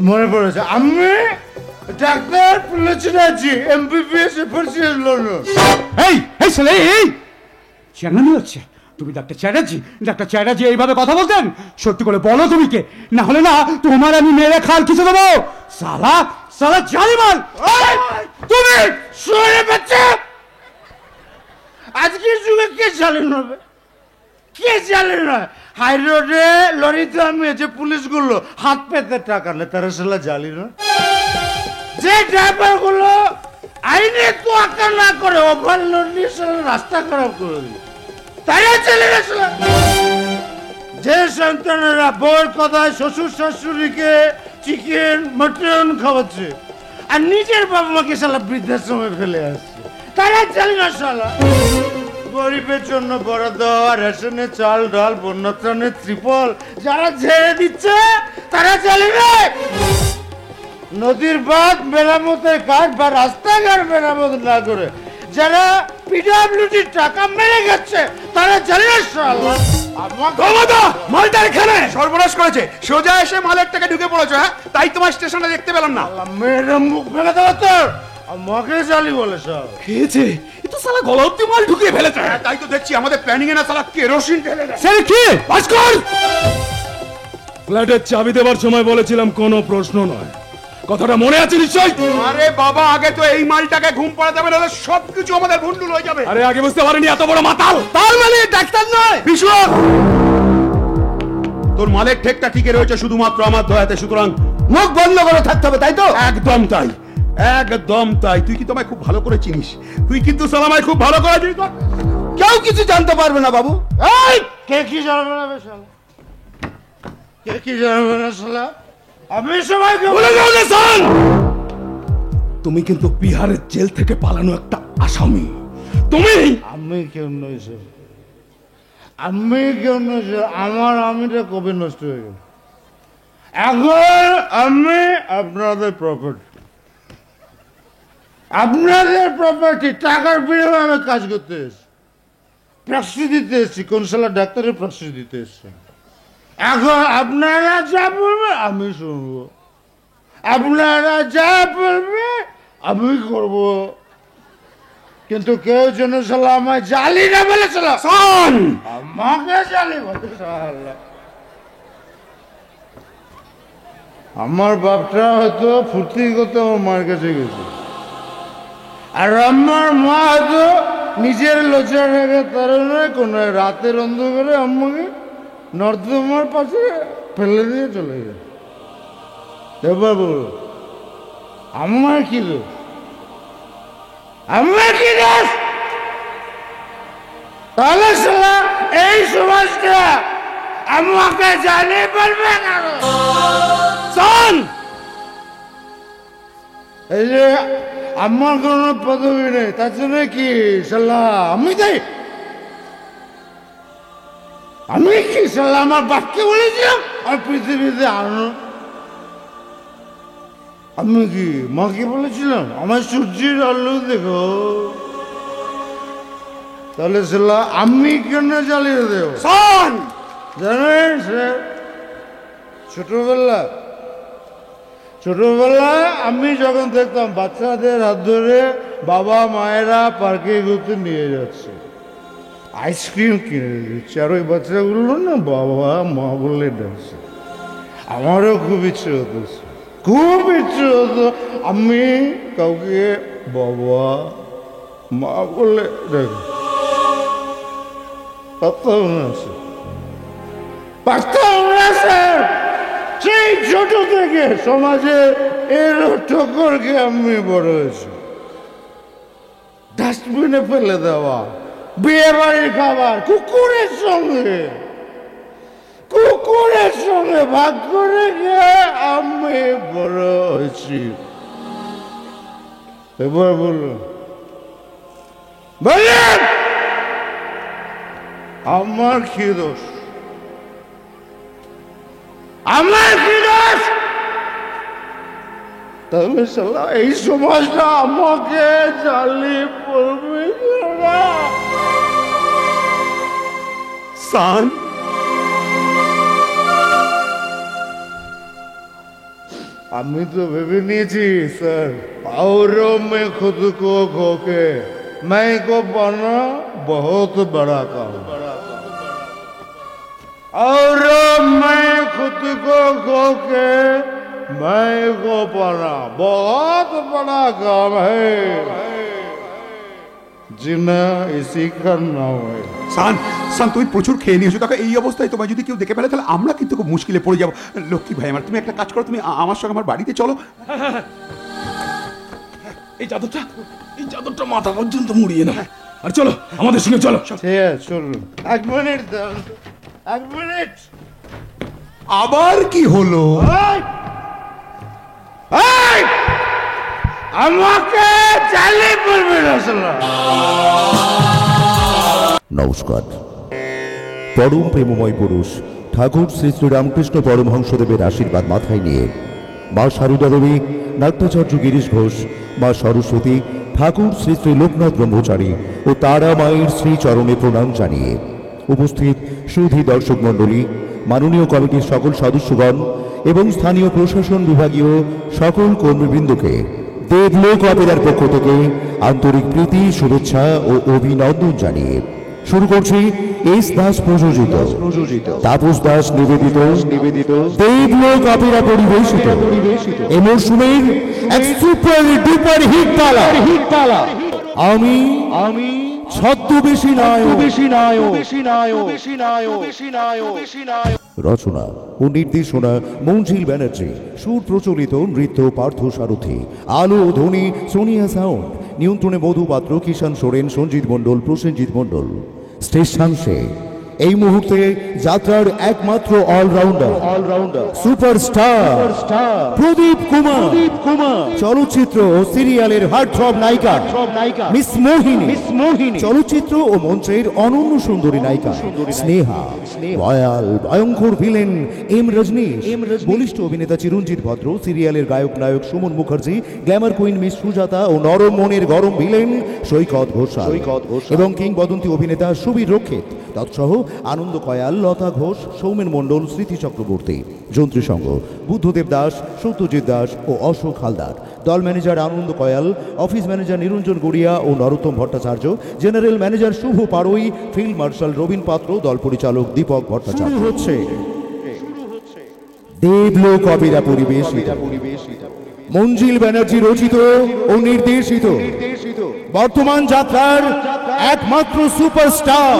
মনে পড়েছে, আমি ডাক্তার প্রলয় চ্যাটার্জি, এমবিবিএস এফার্সিয়াস লন্ডন। এই এই ছেলে এই চ্যাংড়ামি হচ্ছে। তুমি ডাক্তার চ্যাটার্জি এইভাবে কথা বলতেন? সত্যি করে বলো তুমি কে, না হলে না তোমার আমি মেরে খাল কিছু দেবো। সালা সালা জালিমান তুমি শুয়ে বাচ্চা, আজকের যুগে কে জানেন হবে, কে জানেন না? হাই রোডে লরিতে আমি যে পুলিশগুলো হাত পেতে টাকা নেয় তারা সালা জালি না, যে ড্রাইভার গুলো আইনে তোয়াক্কা না করে ওভারলোড নিয়ে রাস্তা খারাপ করে দিল তারা চলে গেছিল। যে সন্তানেরা বউর কথায় শ্বশুর শাশুড়িকে চিকেন মটন খাওয়াচ্ছে আর নিজের বাবা মাকে শালা বৃদ্ধাশ্রমে ফেলে আসছে তারা জানি না শালা। গরিবের জন্য বরাদ্দ হওয়া রেশনে চাল ডাল বন্যা ত্রাণের ত্রিপল যারা ঝেড়ে দিচ্ছে তারা জানি না। নদীর বাঁধ মেরামতের কাজ বা রাস্তাঘাট মেরামত না করে যারা পিডব্লিউডির টাকা মেরে গেছে তারা জানে না শালা। মালটার এখানে সর্বনাশ করেছে, সোজা এসে মালের টাকা ঢুকে পড়েছো। হ্যাঁ তাই তোমার স্টেশনে দেখতে পেলাম না। মেয়েরা মুখ ভেঙে দেবো তোর, আমাকে জালি বলে সব। খেয়েছে এ তো শালা গলা অব্দি মাল ঢুকিয়ে ফেলেছে। হ্যাঁ, তাই তো দেখছি আমাদের প্ল্যানিং এ না সালা কেরোসিন ঢেলে দেয়। স্যার কি ভাস্কর, ফ্ল্যাটের চাবি দেওয়ার সময় বলেছিলাম কোনো প্রশ্ন নয়, কথাটা মনে আছে নিশ্চয়? আরে বাবা, আগে তো এই মালটাকে ঘুম পাড়াতে হবে, নাহলে সবকিছু আমাদের ভুন্ডুল হয়ে যাবে। আরে আগে বুঝতে পারিনি এত বড় মাতাল। তার মানে ডাক্তার নয় বিশু, তোর মালের ঠেকটা টিকে রয়েছে শুধুমাত্র আমার দয়াতে, সুতরাং মুখ বন্ধ করে থাকতে হবে, তাই তো? একদম তাই, একদম তাই। তুই কি তোমায় খুব ভালো করে চিনিস, তুই কিন্তু সালামায় খুব ভালো করে চিনিস। কেউ কিছু জানতে পারবে না বাবু। এই কে কি জানবে না শালা? কে কি জানবে না শালা? আমি সবাইকে বলে যাও না সান, তুমি কিন্তু বিহারের জেল থেকে পালানো একটা আসামি। তুমি আমি কেউ নই স্যার, আমি কেউ নই স্যার। আমার আমিটা কবে নষ্ট হয়ে গেল। এখন আমি আপনাদের প্রপার্টি, আপনাদের প্রপার্টি, টাকার বিনিময়ে আমি কাজ করতে এসেছি, প্র্যাকটিস দিতে এসেছি, কোন শালা ডাক্তারের প্র্যাকটিস দিতে এসেছি। এখন আপনারা যা বলবেন আমি শুনবো, আপনারা যা বলবে আমি করব, কিন্তু কেউ যেন শালা আমায় জালি না বলে শালা। সান আমাকে জালি বলে শালা। আমার বাপটা হয়তো ফুর্তি করতে আমার মার কাছে গেছে, আর আমার মা হয়তো নিজের লজ্জা রেখে তার কোন রাতের অন্ধকারে আমাকে নর্দমার পাশে ফেলে দিয়ে চলে গেছে। এবার বলো আমার কি দোষ? আমার কি দোষ? তাহলে শালা এই সমাজটা আমাকে জানিয়ে পারবে না। সান এই যে আমার কোনো পদবি নেই, তার জন্য কি শালা আমি তাই? আমি কি শালা আমার বাপকে বলেছিলাম আর পৃথিবীতে আনো? আমি কি মাকে বলেছিলাম আমার সূর্যের আলো দেখো? তাহলে শালা আমি কেন জ্বালিয়ে দেব? সান জানেন স্যার, ছোটবেলায় আমি যখন দেখতাম বাচ্চাদের হাত ধরে বাবা মায়েরা পার্কে ঘুরতে নিয়ে যাচ্ছে, আইসক্রিম কিনে দিচ্ছে, আর ওই বাচ্চাগুলো না বাবা মা বলে ডাকছে, আমারও খুব ইচ্ছে হতো, খুব ইচ্ছে হতো আমি কাউকে বাবা মা বলে ডাকি। পারতাম না স্যার, পারতাম না স্যার। সেই ছোট থেকে সমাজে এর ঠোকরকে আমি বড় হয়েছি। ডাস্টবিনে ফেলে দেওয়া বিয়ে বাড়ির খাবার কুকুরের সঙ্গে ভাগ করে খেয়ে আমি বড় হয়েছি। এবার বলুন আমার কি দোষ? আমার কি দোষ? তাহলে শালা এই সমাজটা আমাকে জালি পড়বে না। সান, আমি তো ভেবে নিয়েছি স্যার, और मैं खुद को खो के मैं को बना बहुत बड़ा काम, और मैं खुद को खो के मैं को बना बहुत बड़ा काम है, जिना इसी का नाम है। সান, সান তুমি প্রচুর খেয়ে নিয়েছো, দেখো এই অবস্থায় তোমায় যদি কেউ দেখে ফেলে তাহলে আমরা কিন্তু খুব মুশকিলে পড়ে যাবো। লক্ষ্মী ভাই আমার, তুমি একটা কাজ করো, তুমি আমার সঙ্গে আমার বাড়িতে চলো। এই চাদরটা মাথা পর্যন্ত মুড়িয়ে না, আর চলো আমাদের সঙ্গে চলো। ঠিক আছে চলুন, এক মিনিট দাঁড়ান, এক মিনিট। আবার কি হলো? আমাকে চালিয়ে পড়বে না শালা। নমস্কার। পরম প্রেমময় পুরুষ ঠাকুর শ্রী শ্রী রামকৃষ্ণ পরমহংসদেবের আশীর্বাদ মাথায় নিয়ে মা সারদা দেবী, নাট্যাচার্য গিরিশ ঘোষ, মা সরস্বতী, ঠাকুর শ্রী শ্রী লোকনাথ ব্রহ্মচারী ও তারা মায়ের শ্রীচরণে প্রণাম জানিয়ে উপস্থিত সুধী দর্শক মণ্ডলী, মাননীয় কমিটির সকল সদস্যগণ এবং স্থানীয় প্রশাসন বিভাগীয় সকল কর্মীবৃন্দকে দেবলোক অপেরার পক্ষ থেকে আন্তরিক প্রীতি, শুভেচ্ছা ও অভিনন্দন জানিয়ে শুরু করছি এস দাস প্রযোজিত তাপস দাস নিবেদিত দেবলোক অপেরা পরিবেশিত এই মরশুমের এক সুপার ডুপার হিট পালা আমি ছদ্মবেশী নায়ক। রচনা ও নির্দেশনা মঞ্জিল ব্যানার্জি, সুর প্রচলিত নৃত্য পার্থ সারথী, আলো ও ধ্বনি সোনিয়া সাউন্ড, নিয়ন্ত্রণে মধু পাত্র, কিষাণ সোরেন, সঞ্জিত মণ্ডল, প্রসেনজিৎ মণ্ডল। স্টেজ সাংসে এই মুহূর্তে যাত্রার একমাত্র অলরাউন্ডার সুপারস্টার প্রদীপ কুমার, চলচ্চিত্র ও সিরিয়ালের হার্টথ্রব নায়িকা মিস মোহিনী, চলচ্চিত্র ও মঞ্চের অনন্য সুন্দরী নায়িকা স্নেহা, রয়্যাল ভয়ঙ্কর ভিলেন এম রজনীশ, বলিষ্ঠ অভিনেতা চিরঞ্জিত ভদ্র, সিরিয়ালের গায়ক নায়ক Suman Mukherjee, glamour queen Miss Sujata ও নরম মনের গরম ভিলেন সৈকত ঘোষাল এবং কিংবদন্তি অভিনেতা সুবীর রক্ষিত, তৎসহ আনন্দ কয়াল, লতা ঘোষ, সৌমেন মণ্ডল, স্মৃতি চক্রবর্তী, যন্ত্রী সংঘ বুদ্ধদেব দাস, সত্যজিৎ দাস ও অশোক হালদার, দল ম্যানেজার আনন্দ কয়াল, অফিস ম্যানেজার নিরঞ্জন গড়িয়া ও নরোত্তম ভট্টাচার্য, জেনারেল ম্যানেজার শুভ পাড়ই, ফিল্ড মার্শাল রবীন পাত্র, দল পরিচালক দীপক ভট্টাচার্য। হচ্ছে দেবলোক অপেরা পরিবেশিত, মঞ্জিল ব্যানার্জি রচিত ও নির্দেশিত বর্তমান যাত্রার একমাত্র সুপারস্টার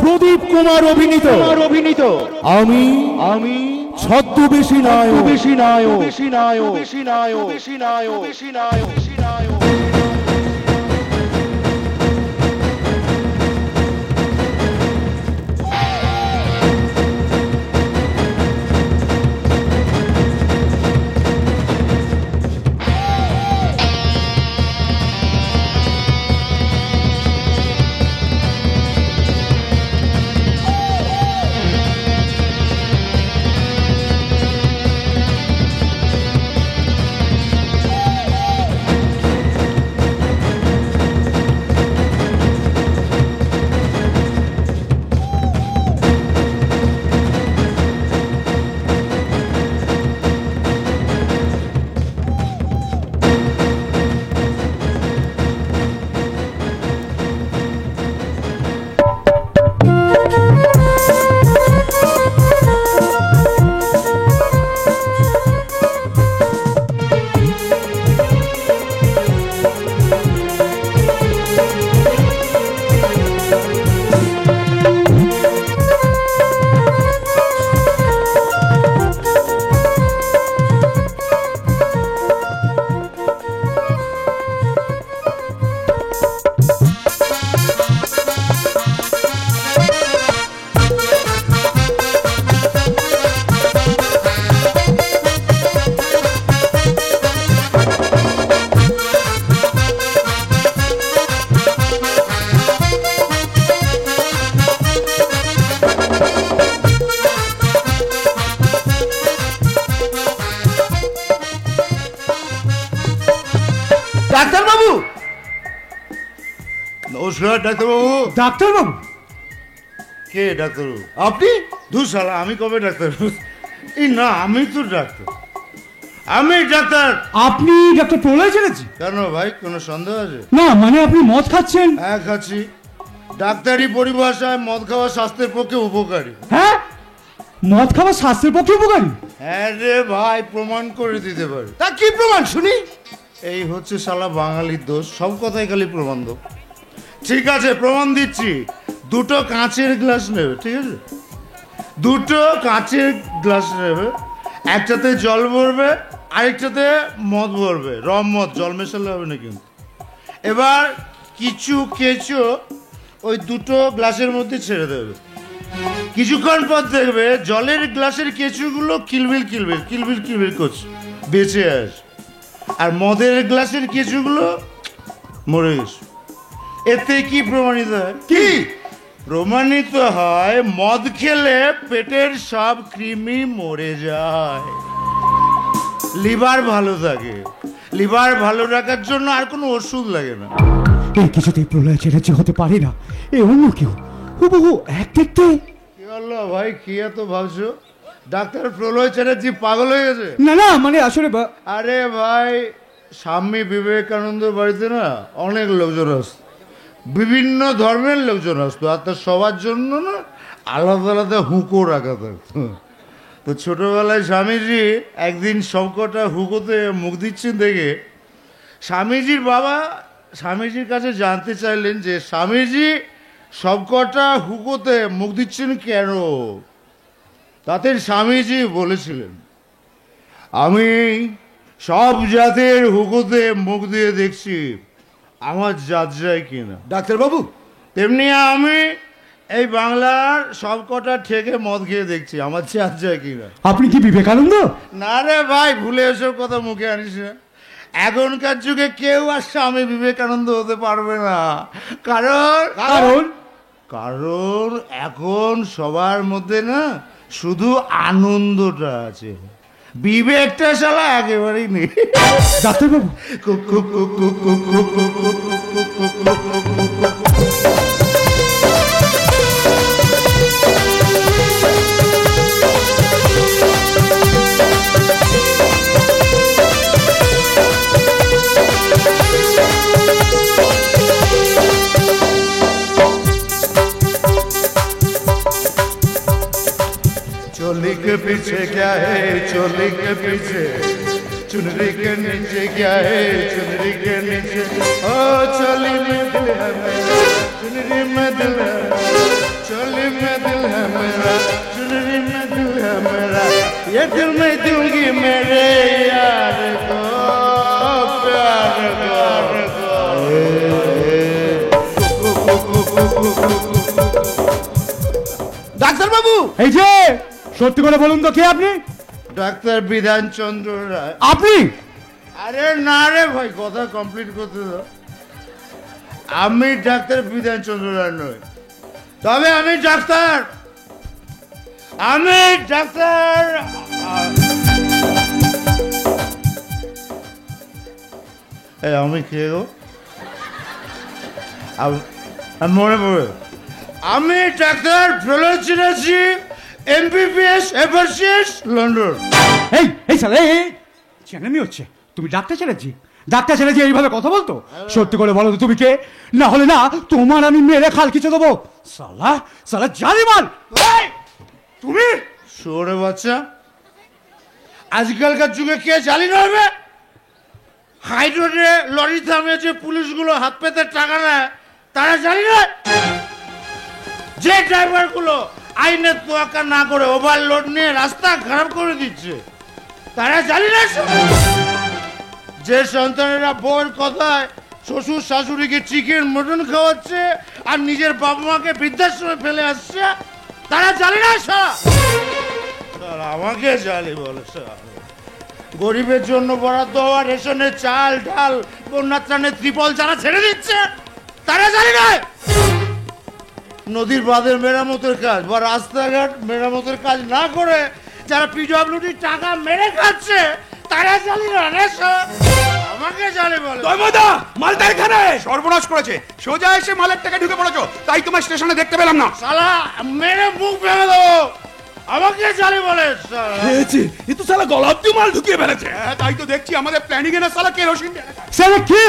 প্রদীপ কুমার অভিনীত আমি ছদ্মবেশী নায়ক। নমস্কার ডাক্তারবাবু। ডাক্তারবাবু? কে ডাক্তারবাবু? আপনি? দুশালা, আমি কবে ডাক্তার? এই না, আমি তো ডাক্তার। আমি ডাক্তার। আপনি ডাক্তার প্রলয় চ্যাটার্জি? কেন ভাই, কোনো সন্দেহ আছে? না, মানে আপনি মদ খাচ্ছেন? হ্যাঁ খাচ্ছি। ডাক্তারি পরিভাষায় মদ খাওয়া স্বাস্থ্যের পক্ষে উপকারী। হ্যাঁ, মদ খাওয়া স্বাস্থ্যের পক্ষে উপকারী? হ্যাঁ রে ভাই, প্রমাণ করে দিতে পারি। তা কি প্রমাণ শুনি? এই হচ্ছে শালা বাঙালির দোষ, সব কথাই খালি প্রমাণ দাও। ঠিক আছে, প্রমাণ দিচ্ছি। দুটো কাঁচের গ্লাস নেবে, ঠিক আছে? দুটো কাঁচের গ্লাস নেবে, একটাতে জল ভরবে, আরেকটাতে মদ ভরবে, রম মদ, জল মেশালে হবে না কিন্তু। এবার কিছু কেঁচো ওই দুটো গ্লাসের মধ্যে ছেড়ে দেবে। কিছুক্ষণ পর দেখবে জলের গ্লাসের কেঁচোগুলো কিলবিল কিলবিল কিলবিল কিলবিল করছে, বেঁচে আস। আর মদের গ্লাসের কেঁচোগুলো মরে গেছে। এতে কি প্রমাণিত হয়? কি প্রমাণিত হয়? মদ খেলে পেটের সব কৃমি মরে যায়, লিভার ভালো থাকে। লিভার ভালো রাখার জন্য আর কোনো ওষুধ লাগে না। এই কিছুতেই প্রলয় চ্যাটার্জি হতে পারে না, এ অন্য কেউ। হুবহু এক দেখতে। কি হলো ভাই, কি এত ভাবছো? ডাক্তার প্রলয় চ্যাটার্জি পাগল হয়ে গেছে? না না, মানে আসলে আরে ভাই, স্বামী বিবেকানন্দ বাড়িতে না অনেক লোকজন আসতো, বিভিন্ন ধর্মের লোকজন আসতো, আর তার সবার জন্য না আলাদা আলাদা হুঁকো রাখা থাকতো। তো ছোটবেলায় স্বামীজি একদিন সবকটা হুঁকোতে মুখ দিচ্ছেন দেখে স্বামীজির বাবা স্বামীজির কাছে জানতে চাইলেন যে স্বামীজি সবকটা হুঁকোতে মুখ দিচ্ছেন কেন। তাতে স্বামীজি বলেছিলেন, আমি সব জাতের হুঁকোতে মুখ দিয়ে দেখছি আমার জাত যায় কিনা। ডাক্তারবাবু, তেমনি আমি এই বাংলার সব কটা ঠেকে মদ খেয়ে দেখছি আমার জাত যায় কিনা। আপনি কি বিবেকানন্দ? না রে ভাই, ভুলে এসব কথা মুখে আনিস না। এখনকার যুগে কেউ আর স্বামী বিবেকানন্দ হতে পারবে না। কারণ কারণ কারণ এখন সবার মধ্যে না শুধু আনন্দটা আছে, বিবেকটা শালা একেবারেই নেই। ডাক্তারবাবু, चोली के पीछे क्या है, चोली के पीछे चुनरी के नीचे क्या है, चुनरी के नीचे ओ चोली में दिल है मेरा, चुनरी में दिल है, चोली में दिल है मेरा, चुनरी में दिल है मेरा, ये दिल मैं दूंगी मेरे यार को, प्यार को। ডাক্তারবাবু, এই যে সত্যি করে বলুন তো কে আপনি? ডাক্তার বিধানচন্দ্র রায়। আপনি? আরে না রে ভাই, কথা কমপ্লিট করতে দাও। আমি ডাক্তার বিধানচন্দ্র রায় নই, তবে আমি ডাক্তার আমি কে গো? আমি মনে পড়ে, আমি ডাক্তার প্রলয় চ্যাটার্জি, এমবিবিএস এভারসিয়াস, লন্ডন। এই এই শালা, এই চ্যানেমি হচ্ছে। তুমি ডাক্তার চ্যাটার্জি? ডাক্তার চ্যাটার্জি এইভাবে কথা বলতো? সত্যি করে বলো তো তুমি কে, না হলে না তোমার আমি মেরে খাল কিছু দেবো। শালা শালা জালিমান! এই, তুমি শোরে বাচ্চা, আজকালকার যুগে কে জালি নবে? হাই রোডে লরি থামিয়ে যে পুলিশগুলো হাত পেতে টাকা নেয় তারা জানি না? যে ড্রাইভারগুলো আইনের তোয়াক্কা না করে ওভারলোড নিয়ে রাস্তা খারাপ করে দিচ্ছে তারা জানি না? যে সন্তানেরা বউয়ের কথায় শ্বশুর শাশুড়িকে চিকেন মটন খাওয়াচ্ছে আর নিজের বাবা মাকে বৃদ্ধাশ্রমে ফেলে আসছে তারা জানি না? আমাকে জালি বলে। গরিবের জন্য বরাদ্দ হওয়া রেশনের চাল ডাল, বন্যা ত্রাণের ত্রিপল যারা ছেড়ে দিচ্ছে তারা জানি না? নদীর বাঁধের মেরামতের কাজ বা রাস্তাঘাট মেরামতের কাজ না করে যারা পিডব্লিউডি টাকা মেরে খাচ্ছে তারা জানি না? আমাকে জানি বলে। মালটা এখানে সর্বনাশ করেছে, সোজা এসে মালের টাকা ঢুকে পড়েছো, তাই তোমার স্টেশনে দেখতে পেলাম না। শালা মেরে মুখ ভেঙে দেবো। আমাকে জানি বলে। খেয়েছি, এ তো শালা গলা অব্দি মাল ঢুকিয়ে ফেলেছে। হ্যাঁ, তাই তো দেখছি আমাদের প্ল্যানিং এ না শালা কেরোসিন। শালা কে?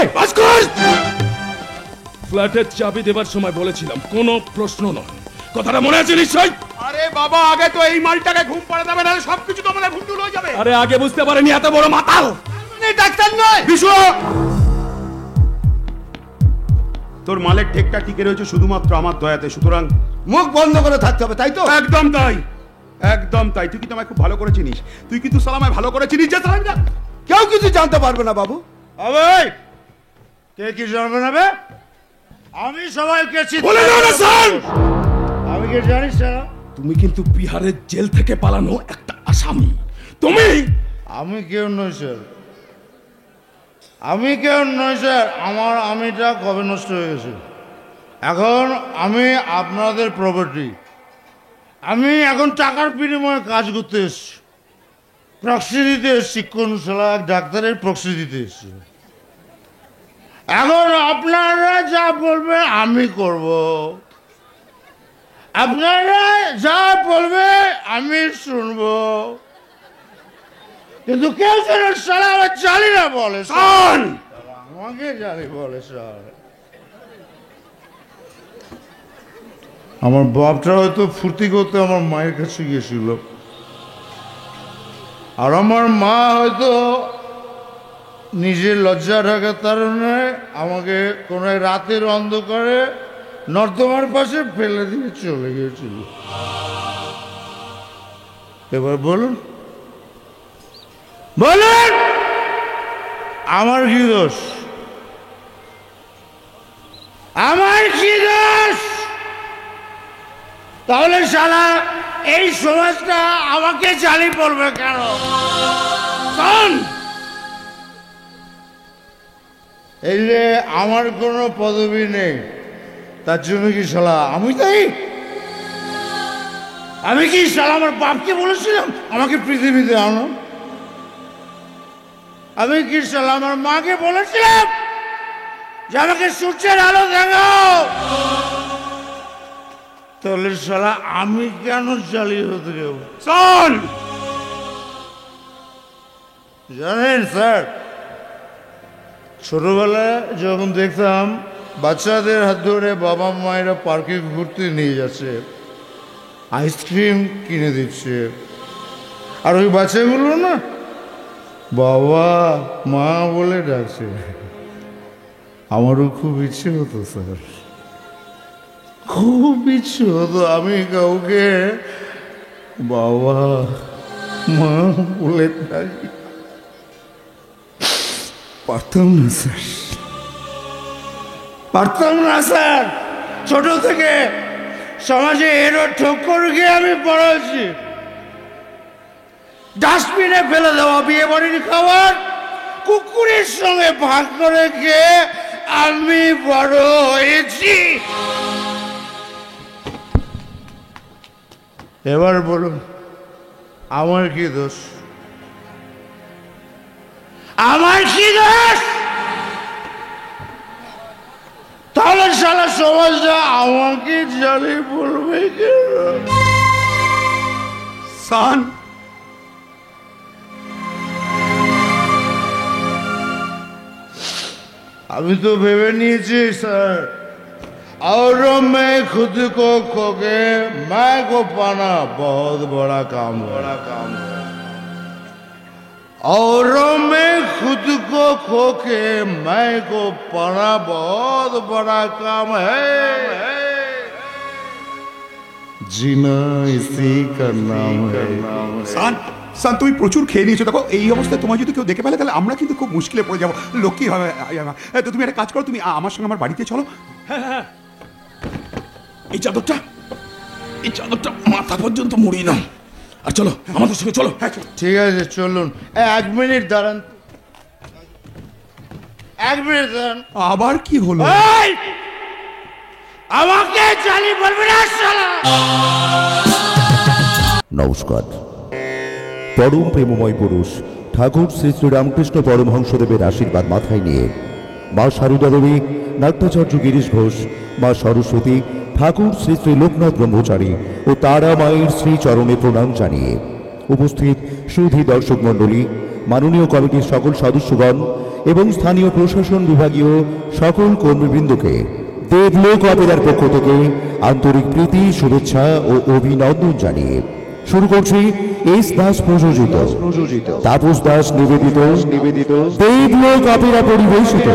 ফ্ল্যাটের চাবি দেবার সময় বলেছিলাম কোনো প্রশ্ন নয়, কথাটা মনে আছে নিশ্চয়? আরে বাবা, আগে তো এই মালটাকে ঘুম পাড়ে দেবে, নাহলে সবকিছু তো আমাদের ভুন্ডুল হয়ে যাবে। আরে আগে বুঝতে পারেনি এত বড় মাতাল। ডাক্তার নয় বিশু, তোর মালের ঠেকটা টিকে রয়েছে শুধুমাত্র আমার দয়াতে, সুতরাং মুখ বন্ধ করে থাকতে হবে, তাই তো? একদম তাই, একদম তাই। তুই কিন্তু আমায় খুব ভালো করে চিনিস, তুই কিন্তু সালামায় ভালো করে চিনিস। কেউ কিছু জানতে পারবে না বাবু। আবে কে কি জানবে না বে? আমি সবাইকে বলে দাও না স্যার। আমি কে জানিস না? তুমি কিন্তু বিহারের জেল থেকে পালানো একটা আসামি। তুমি? আমি কেউ নই স্যার, আমি কেউ নই স্যার। আমার আমিটা কবে নষ্ট হয়ে গেছে। এখন আমি আপনাদের প্রপার্টি। আমি এখন টাকার বিনিময়ে কাজ করতে এসছি, প্রক্সি দিতে এসছি। কোন শালা এক ডাক্তারের প্রক্সি দিতে এসছি। এখন আপনারা যা বলবেন আমি করব, আপনারা যা বলবে আমি শুনবো। কিন্তু কেউ যেন শালা আমার জানি না বলে শোন, আমাকে জানি বলে শালা। আমার বাপটা হয়তো ফুর্তি করতে আমার মায়ের কাছে গিয়েছিল, আর আমার মা হয়তো নিজের লজ্জা ঢাকার কারণে আমাকে কোনো এক রাতের অন্ধকারে নর্দমার পাশে ফেলে দিয়ে চলে গিয়েছিল। এবার বলুন বলুন আমার কি দোষ? আমার কি দোষ? তাহলে শালা এই সমাজটা আমাকে জালি পড়বে কেন? শোন, এই যে আমার কোনো পদবি নেই, তার জন্য কি শালা আমি তাই? আমি কি শালা আমার বাপকে বলেছিলাম আমাকে পৃথিবীতে আনো? আমি কি শালা আমার মাকে বলেছিলাম যে আমাকে সূর্যের আলো দেখাও? তাহলে শালা আমি কেন জালি হতে যাব? শোন, জানেন স্যার, ছোটবেলায় যখন দেখতাম বাচ্চাদের হাত ধরে বাবা মায়েরা পার্কে ঘুরতে নিয়ে যাচ্ছে, আইসক্রিম কিনে দিচ্ছে, আর ওই বাচ্চাগুলো না বাবা মা বলে ডাকছে, আমারও খুব ইচ্ছে হতো স্যার, খুব ইচ্ছে হতো আমি কাউকে বাবা মা বলে ডাকি। পারতাম না স্যার, পারতাম না স্যার। ছোট থেকে সমাজে এরও ঠক্কর গিয়ে আমি বড় হয়েছি। ডাস্টবিনে ফেলে দেওয়া বিয়ে বাড়ির খাবার কুকুরের সঙ্গে ভাগ করে খেয়ে আমি বড় হয়েছি। এবার বলুন আমার কি দোষ? আমার কি দোষ? তাহলে সারা সমাজটা আমাকে জালি বলবে কেন? শোন, আমি তো ভেবে নিয়েছি স্যার, और मैं खुद को खो के मैं को पाना बहुत बड़ा काम है। और मैं खुद को खो के मैं को पाना बहुत बड़ा काम है। जीना इसी का नाम है। শোন, শোন, তুমি প্রচুর খেয়ে নিয়েছো। দেখো এই অবস্থায় তোমার যদি কেউ দেখে ফেলে তাহলে আমরা কিন্তু খুব মুশকিলে পড়ে যাবো। লক্ষ্মী হবে। তো তুমি একটা কাজ করো, তুমি আমার সঙ্গে আমার বাড়িতে চলো। এই চাদরটা মাথা পর্যন্ত মুড়িয়ে নাও, আর চলো আমাদের সঙ্গে চলো। ঠিক আছে চলুন। এক মিনিট দাঁড়ান, এক মিনিট দাঁড়ান। আবার কি হলো? এই! আমাকে জানি বলবি না শালা। নমস্কার। পরম প্রেমময় পুরুষ ঠাকুর শ্রী শ্রী রামকৃষ্ণ পরমহংসদেবের আশীর্বাদ মাথায় নিয়ে মা সারদা দেবী, নাট্যাচার্য গিরিশ ঘোষ, মা সরস্বতী, ঠাকুর শ্রী শ্রী লোকনাথ ব্রহ্মচারী ও তারা মায়ের শ্রীচরণে প্রণাম জানিয়ে উপস্থিত সুধী দর্শক মণ্ডলী, মাননীয় কমিটির সকল সদস্যগণ এবং স্থানীয় প্রশাসন বিভাগীয় সকল কর্মীবৃন্দকে দেবলোক অপেরার পক্ষ থেকে আন্তরিক প্রীতি, শুভেচ্ছা ও অভিনন্দন জানিয়ে শুরু করছি এস দাস প্রযোজিত তাপস দাস নিবেদিত দেবলোক অপেরা পরিবেশিত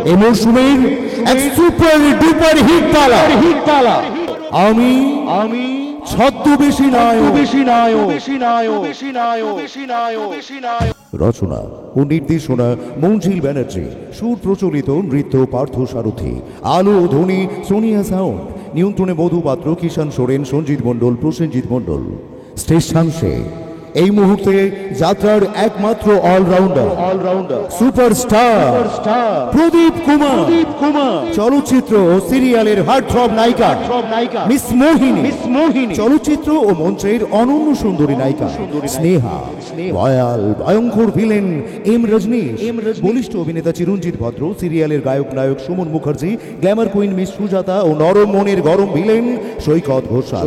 এই মরশুমের এক সুপার ডুপার হিট পালা আমি ছদ্মবেশী নায়ক। রচনা ও নির্দেশনা মঞ্জিল ব্যানার্জি, সুর প্রচলিত নৃত্য পার্থ সারথী, আলো ও ধ্বনি সোনিয়া সাউন্ড, নিয়ন্ত্রণে মধু পাত্র, কিষাণ সোরেন, সঞ্জিত মণ্ডল, প্রসেনজিৎ মণ্ডল। স্টেজ সাংসে এই মুহূর্তে যাত্রার একমাত্র অলরাউন্ডার সুপারস্টার প্রদীপ কুমার, চলচ্চিত্র ও সিরিয়ালের হার্টথ্রব নায়িকা মিস মোহিনী, চলচ্চিত্র ও মঞ্চের অনন্য সুন্দরী নায়িকা স্নেহা, রয়্যাল ভয়ঙ্কর ভিলেন এম রজনীশ, বলিষ্ঠ অভিনেতা চিরঞ্জিত ভদ্র, সিরিয়ালের গায়ক নায়ক Suman Mukherjee, glamour queen Miss Sujata ও নরম মনের গরম ভিলেন সৈকত ঘোষাল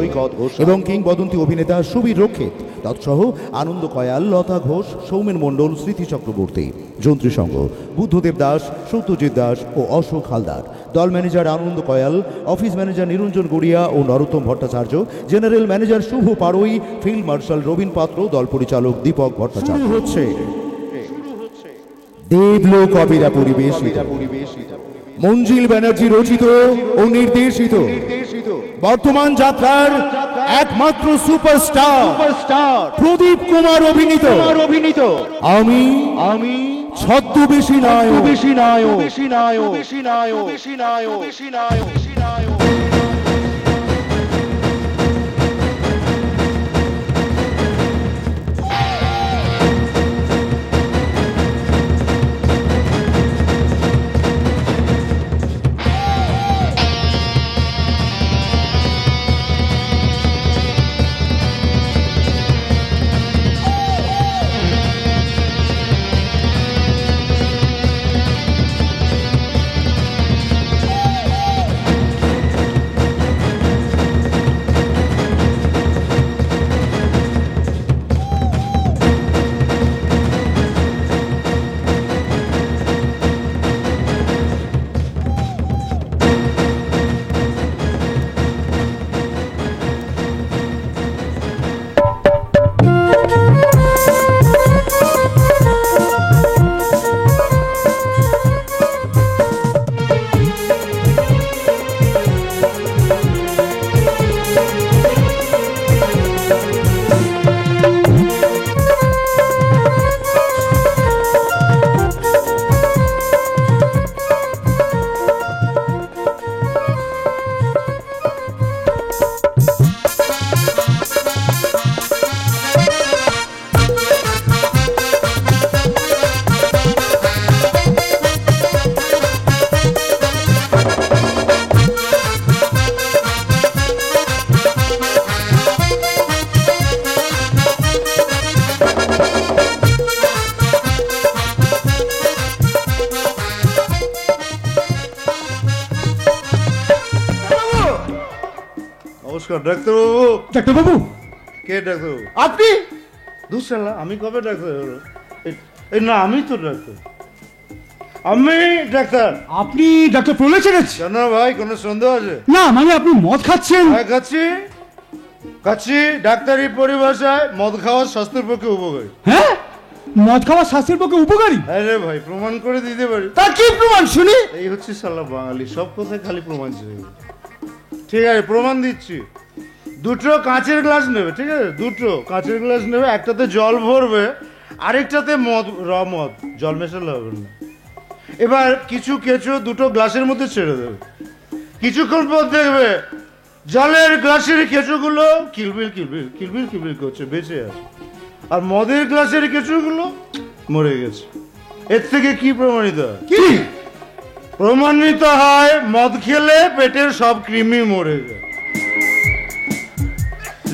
এবং কিংবদন্তি অভিনেতা সুবীর রক্ষিত তৎসহ আনন্দ কয়াল, লতা ঘোষ, সৌমেন মণ্ডল, স্মৃতি চক্রবর্তী। যন্ত্রী সংঘ বুদ্ধদেব দাস, সত্যজিৎ দাস ও অশোক হালদার। দল ম্যানেজার আনন্দ কয়াল, অফিস ম্যানেজার নিরঞ্জন গড়িয়া ও নরোত্তম ভট্টাচার্য, জেনারেল ম্যানেজার শুভ পাড়ই, ফিল্ড মার্শাল রবীন পাত্র, দল পরিচালক দীপক ভট্টাচার্য। হচ্ছে দেবলোক অপেরা পরিবেশিত, মঞ্জিল ব্যানার্জি রচিত ও নির্দেশিত বর্তমান যাত্রার একমাত্র সুপারস্টার প্রদীপ কুমার অভিনীত আমি ছদ্মবেশী নায়ক। নমস্কার ডাক্তারবাবু। ডাক্তারবাবু? কে ডাক্তারবাবু? আপনি? দুঃসালা, আমি কবে ডাক্তার হলো? এই না, আমি তো ডাক্তার, আমি ডাক্তার। আপনি ডাক্তার প্রলয় চ্যাটার্জি? কেন ভাই, কোনো সন্দেহ আছে? না, মানে আপনি মদ খাচ্ছেন? হ্যাঁ, খাচ্ছি। ডাক্তারি পরিভাষায় মদ খাওয়া স্বাস্থ্যের পক্ষে উপকারী। হ্যাঁ, মদ খাওয়া স্বাস্থ্যের পক্ষে উপকারী? আরে ভাই, প্রমাণ করে দিতে পারি। তা কি প্রমাণ শুনি? এই হচ্ছে শালা বাঙালি, সব কথায় খালি প্রমাণ চাই। ঠিক আছে, প্রমাণ দিচ্ছি। দুটো কাঁচের গ্লাস নেবে, ঠিক আছে? দুটো কাঁচের গ্লাস নেবে, একটাতে জল ভরবে, আরেকটাতে মদ, মদ, জল মেশালে হবে না। এবার কিছু কেঁচো দুটো গ্লাসের মধ্যে ছেড়ে দেবে। কিছুক্ষণ পর দেখবে জলের গ্লাসের কেঁচোগুলো কিলবিল কিলবিল কিলবিল কিলবিল করছে, বেঁচে আছে। আর মদের গ্লাসের কেঁচোগুলো মরে গেছে। এর থেকে কি প্রমাণিত হয়? কি প্রমাণিত হয়? মদ খেলে পেটের সব কৃমি মরে যায়,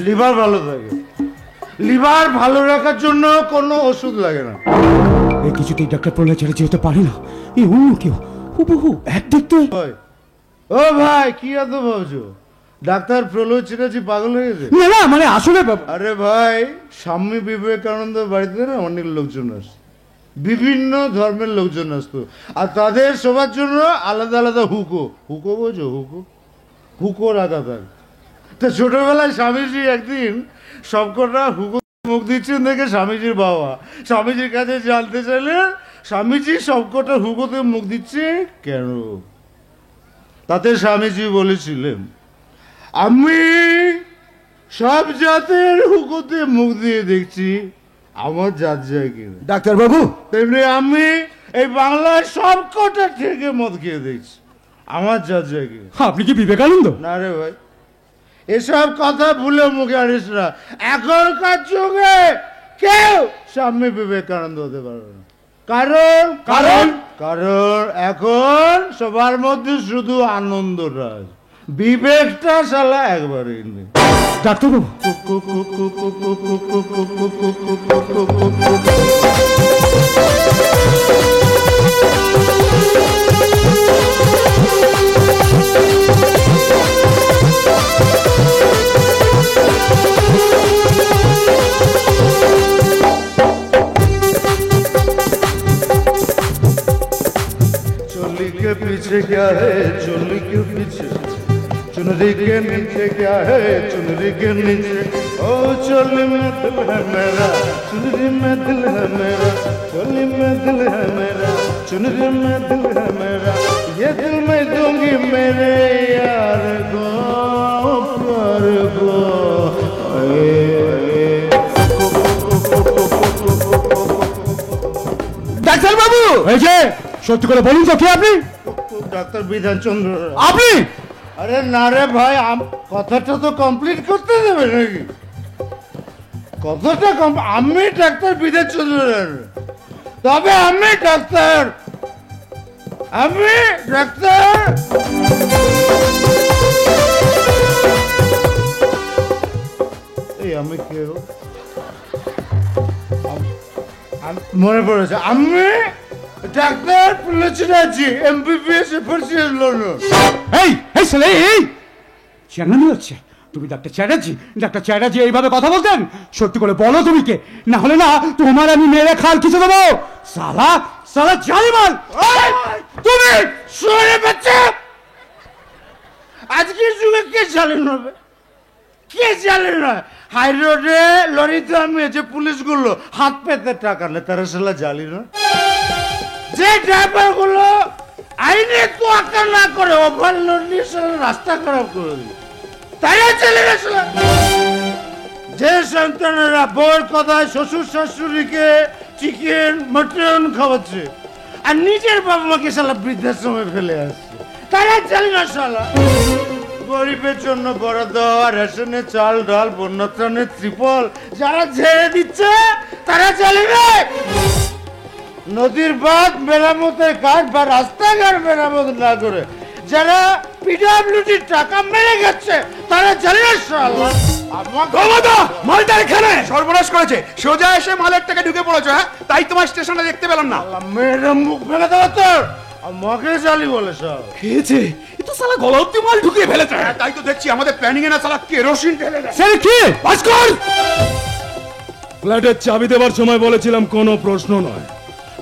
লিভার ভালো থাকে। লিভার ভালো রাখার জন্য কোনো ওষুধ লাগে না। এই কিছুতেই ডাক্তার প্রলয় চ্যাটার্জি হতে পারে না। এই অন্য কেউ, হুবহু এক দেখতে। ও ভাই, কি এত ভাবছো? ডাক্তার প্রলয় চ্যাটার্জি পাগল হয়ে গেছে? না না, মানে আসলে আরে ভাই, স্বামী বিবেকানন্দ বাড়িতে না অনেক লোকজন আসে, বিভিন্ন ধর্মের লোকজন আসতো, আর তাদের সবার জন্য আলাদা আলাদা হুকো বোঝো? হুকো রাখা থাকে। তো ছোটবেলায় স্বামীজি একদিন সবকটা হুকো মুখ দিচ্ছেন দেখে স্বামীজির বাবা স্বামীজির কাছে জানতে চাইলে স্বামীজি সবকটা হুকোতে মুখ দিচ্ছে কেন? তাতে স্বামীজি বলেছিলেন, আমি সব জাতের হুকোতে মুখ দিয়ে দেখছি, আমার জাত যায় কিনা। ডাক্তারবাবু? তেমনি আমি এই বাংলায় সব কটা থেকে মদ খেয়ে দেখছি, আমার জাত যায় কিনা। আপনি কি বিবেকানন্দ? না রে ভাই, এসব কথা ভুলে মুখে আনিস না। এখনকার যুগে কেউ স্বামী বিবেকানন্দ হতে পারবে না। কারণ এখন সবার মধ্যে শুধু আনন্দরাজ, বিবেকটা শালা একবারেই নেই। ডাক্তারবাবু? पीछे क्या है चुनरी के पीछे चुनरी के नीचे क्या है चुनरी के नीचे ओ चोली में दिल है मेरा चुनरी में दिल है मेरा चोली में दिल है मेरा चुनरी में दिल है मेरा ये दिल मैं दूंगी मेरे यार को प्यार को ডাক্তার বাবু এই যে সত্যি করে বলুন তো কে আপনি? ডাক্তার বিধান চন্দ্র আপনি? আরে না রে ভাই কথাটা তো কমপ্লিট করতে দেবে নাকি কথাটা আমি ডাক্তার বিধান চন্দ্র তবে আমি ডাক্তার এই আমি কে গো? মনে পড়েছে আমি ডাক্তার পুলচনাজি এমবিবিএস ফার্স্ট লন্ডন এই এই ছেলে এই চ্যাংড়ামি হচ্ছে তুমি ডাক্তার চ্যাটার্জি এইভাবে কথা বলতেন সত্যি করে বলো তুমি কে না হলে না তোমার আমি মেরে খাল কিছু দেবো সালা সালা জালিমান তুমি শুনে বাচ্চা আজকের যুগে কে জানেন হবে কে জানেন না হাই রোডে লরিতে আমি যে পুলিশগুলো হাত পেতে টাকা নেয় তারা সালা জালি না যে ড্রাইভার গুলো আইনে তোয়াক্কা না করে ওভারলোড নিয়ে রাস্তা খারাপ করে দিল তারা চলে গেছিল যে সন্তানেরা বউর কথায় শ্বশুর শাশুড়িকে চিকেন মটন খাওয়াচ্ছে আর নিজের বাবা মাকে সালা বৃদ্ধাশ্রমে ফেলে আসছে তারা চলে না সালা গরিবের জন্য বরাদ্দ রেশনের চাল ডাল বন্যাত্রাণের ত্রিপল যারা ঝেড়ে দিচ্ছে তারা চলে না নদীর বাঁধ মেরামতের কাজ বা রাস্তাঘাট মেরামত না করে যারা পিডব্লিউডির টাকা মেরে গেছে তারা জানে না শালা মালটা এখানে সর্বনাশ করেছে সোজা এসে মালের টাকা ঢুকে পড়েছো হ্যাঁ তাই তোমার স্টেশনে দেখতে পেলাম না মেয়েরা মুখ ভেঙে দেবো তোর আমাকে জালি বলে সব খেয়েছে এ তো সালা গলা অব্দি মাল ঢুকিয়ে ফেলেছে তাই তো দেখছি আমাদের প্ল্যানিং এ না সালা কেরোসিন ঢেলে দেয় ছেলে কি ভাস্কর ফ্ল্যাটের চাবি দেওয়ার সময় বলেছিলাম কোনো প্রশ্ন নয়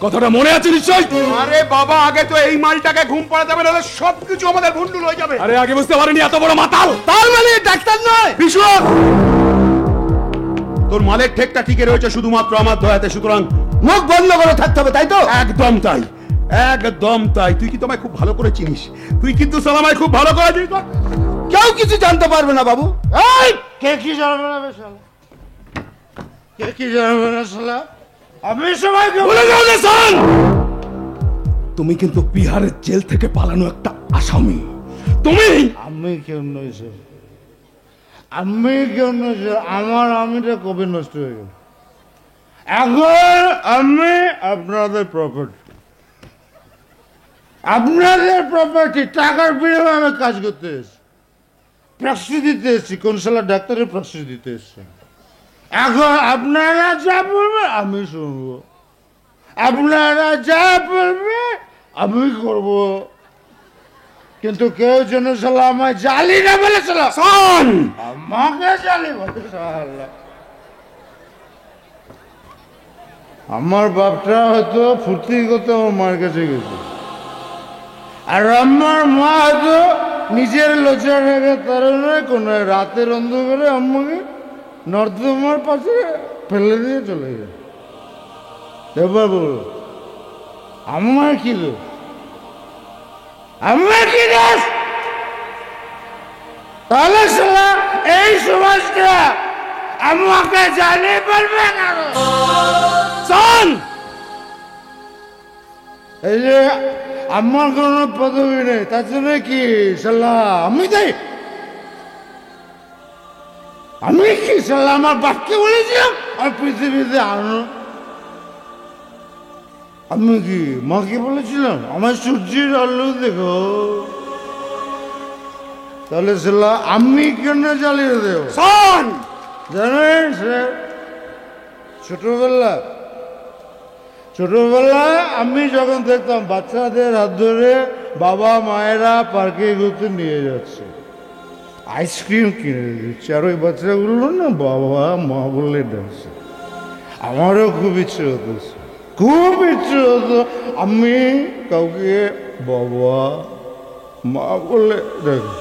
কথাটা মনে আছে নিশ্চয়? আরে বাবা আগে তো এই মালটাকে ঘুম পাড়াতে হবে নাহলে সবকিছু আমাদের ভুন্ডুল হয়ে যাবে আরে আগে বুঝতে পারিনি এত বড় মাতাল তার মানে ডাক্তার নয় বিশু তোর মালের ঠেকটা ঠিকই রয়েছে শুধুমাত্র আমার দয়াতে সুতরাং মুখ বন্ধ করে থাকতে হবে তাই তো একদম তাই একদম তাই তুই কি তোমায় খুব ভালো করে চিনিস তুই কিন্তু সালামায় খুব ভালো করে চিনিস কেউ কিছু জানতে পারবে না বাবু এই কে কি জানবে না শালা কে কি জানবে না শালা আমি সবাইকে বলে যাও না সান তুমি কিন্তু বিহারের জেল থেকে পালানো একটা আসামি তুমি আমি কেউ নই স্যার আমি কেউ নই স্যার আমার আমিটা কবে নষ্ট হয়ে গেল এখন আমি আপনাদের প্রপার্টি টাকার বিনিময়ে আমি কাজ করতে এসেছি প্রাক্সি দিতে এসেছি কোন সালা ডাক্তারের প্রাক্সি দিতে এসেছি এখন আপনারা যা বলবেন আমি শুনবো আপনারা যা বলবে আমি করব কিন্তু কেউ যেন সালা আমায় জালি না বলে সালা আমাকে জালি বলে সালা আমার বাপটা হয়তো ফুর্তি করতে আমার মার কাছে গেছে আর আমার মা হয়তো নিজের লজ্জা রেখে তার কোন রাতের অন্ধকারে আম্মাকে নর্দমার পাশে ফেলে দিয়ে চলে যায় এবার বলো আমার কি দোষ আমার কি দোষ তাহলে সালা এই সমাজটা আমাকে জানিয়ে পারবে না শোন এই যে আমার কোনো পদবি নেই তার জন্য কি সালা আমি তাই আমি কি সালা আমার বাপকে বলেছিলাম আর পৃথিবীতে আনো আমি কি মাকে বলেছিলাম আমার সূর্যের আলো দেখো তাহলে সালা আমি কেন জ্বালিয়ে দেব শোন জানেন স্যার ছোটবেলায় আমি যখন দেখতাম বাচ্চাদের হাত ধরে বাবা মায়েরা পার্কে ঘুরতে নিয়ে যাচ্ছে আইসক্রিম কিনে দিচ্ছে আর ওই বাচ্চাগুলো না বাবা মা বলে ডাকছে আমারও খুব ইচ্ছে হতো আমি কাউকে বাবা মা বললে দেখো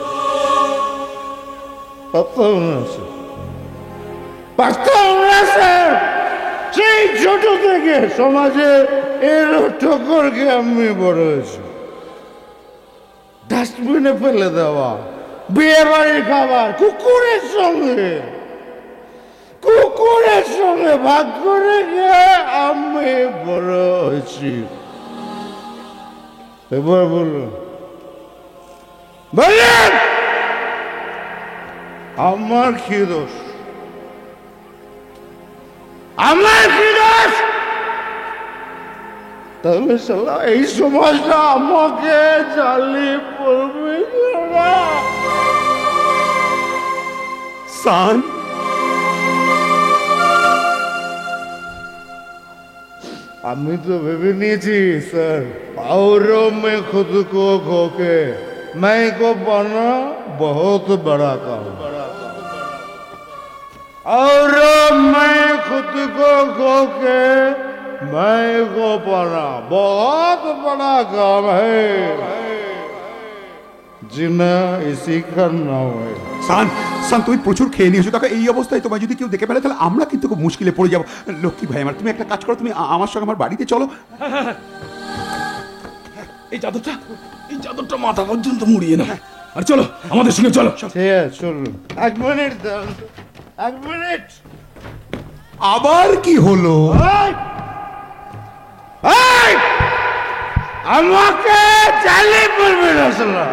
পাত্তা মনে আছে, পাত্তা মনে আছে? সেই ছোট থেকে সমাজে এর ঠোকরকে আমি বড় হয়েছি। ডাস্টবিনে ফেলে দেওয়া বিয়ে বাড়ির খাবার কুকুরের সঙ্গে ভাগ করে গিয়ে আমি বড় হয়েছি। এবার বলুন বলেন আমার কি দোষ? আমার কি দোষ? তাহলে শালা এই সমাজটা আমাকে জ্বালিয়ে পড়বে না। সান, আমি তো ভেবে নিয়েছি স্যার, और मैं खुद को खो के मैं को पाना बहुत बड़ा काम, और मैं खुद को खो के मैं को पाना बहुत बड़ा काम है, जीना इसी का नाम है। সান, সান তুমি প্রচুর খেয়ে নিয়েছো, দেখো এই অবস্থায় তোমায় যদি কেউ দেখে ফেলে তাহলে আমরা কিন্তু খুব মুশকিলে পড়ে যাবো। লক্ষ্মী ভাই আমার, তুমি একটা কাজ করো, তুমি আমার সঙ্গে আমার বাড়িতে চলো। এই চাদরটা মাথা পর্যন্ত মুড়িয়ে না, আর চলো আমাদের সঙ্গে চলো। ঠিক আছে চলুন। এক মিনিট দাঁড়ান, এক মিনিট। আবার কি হলো? আমাকে চালিয়ে পড়বে না শালা।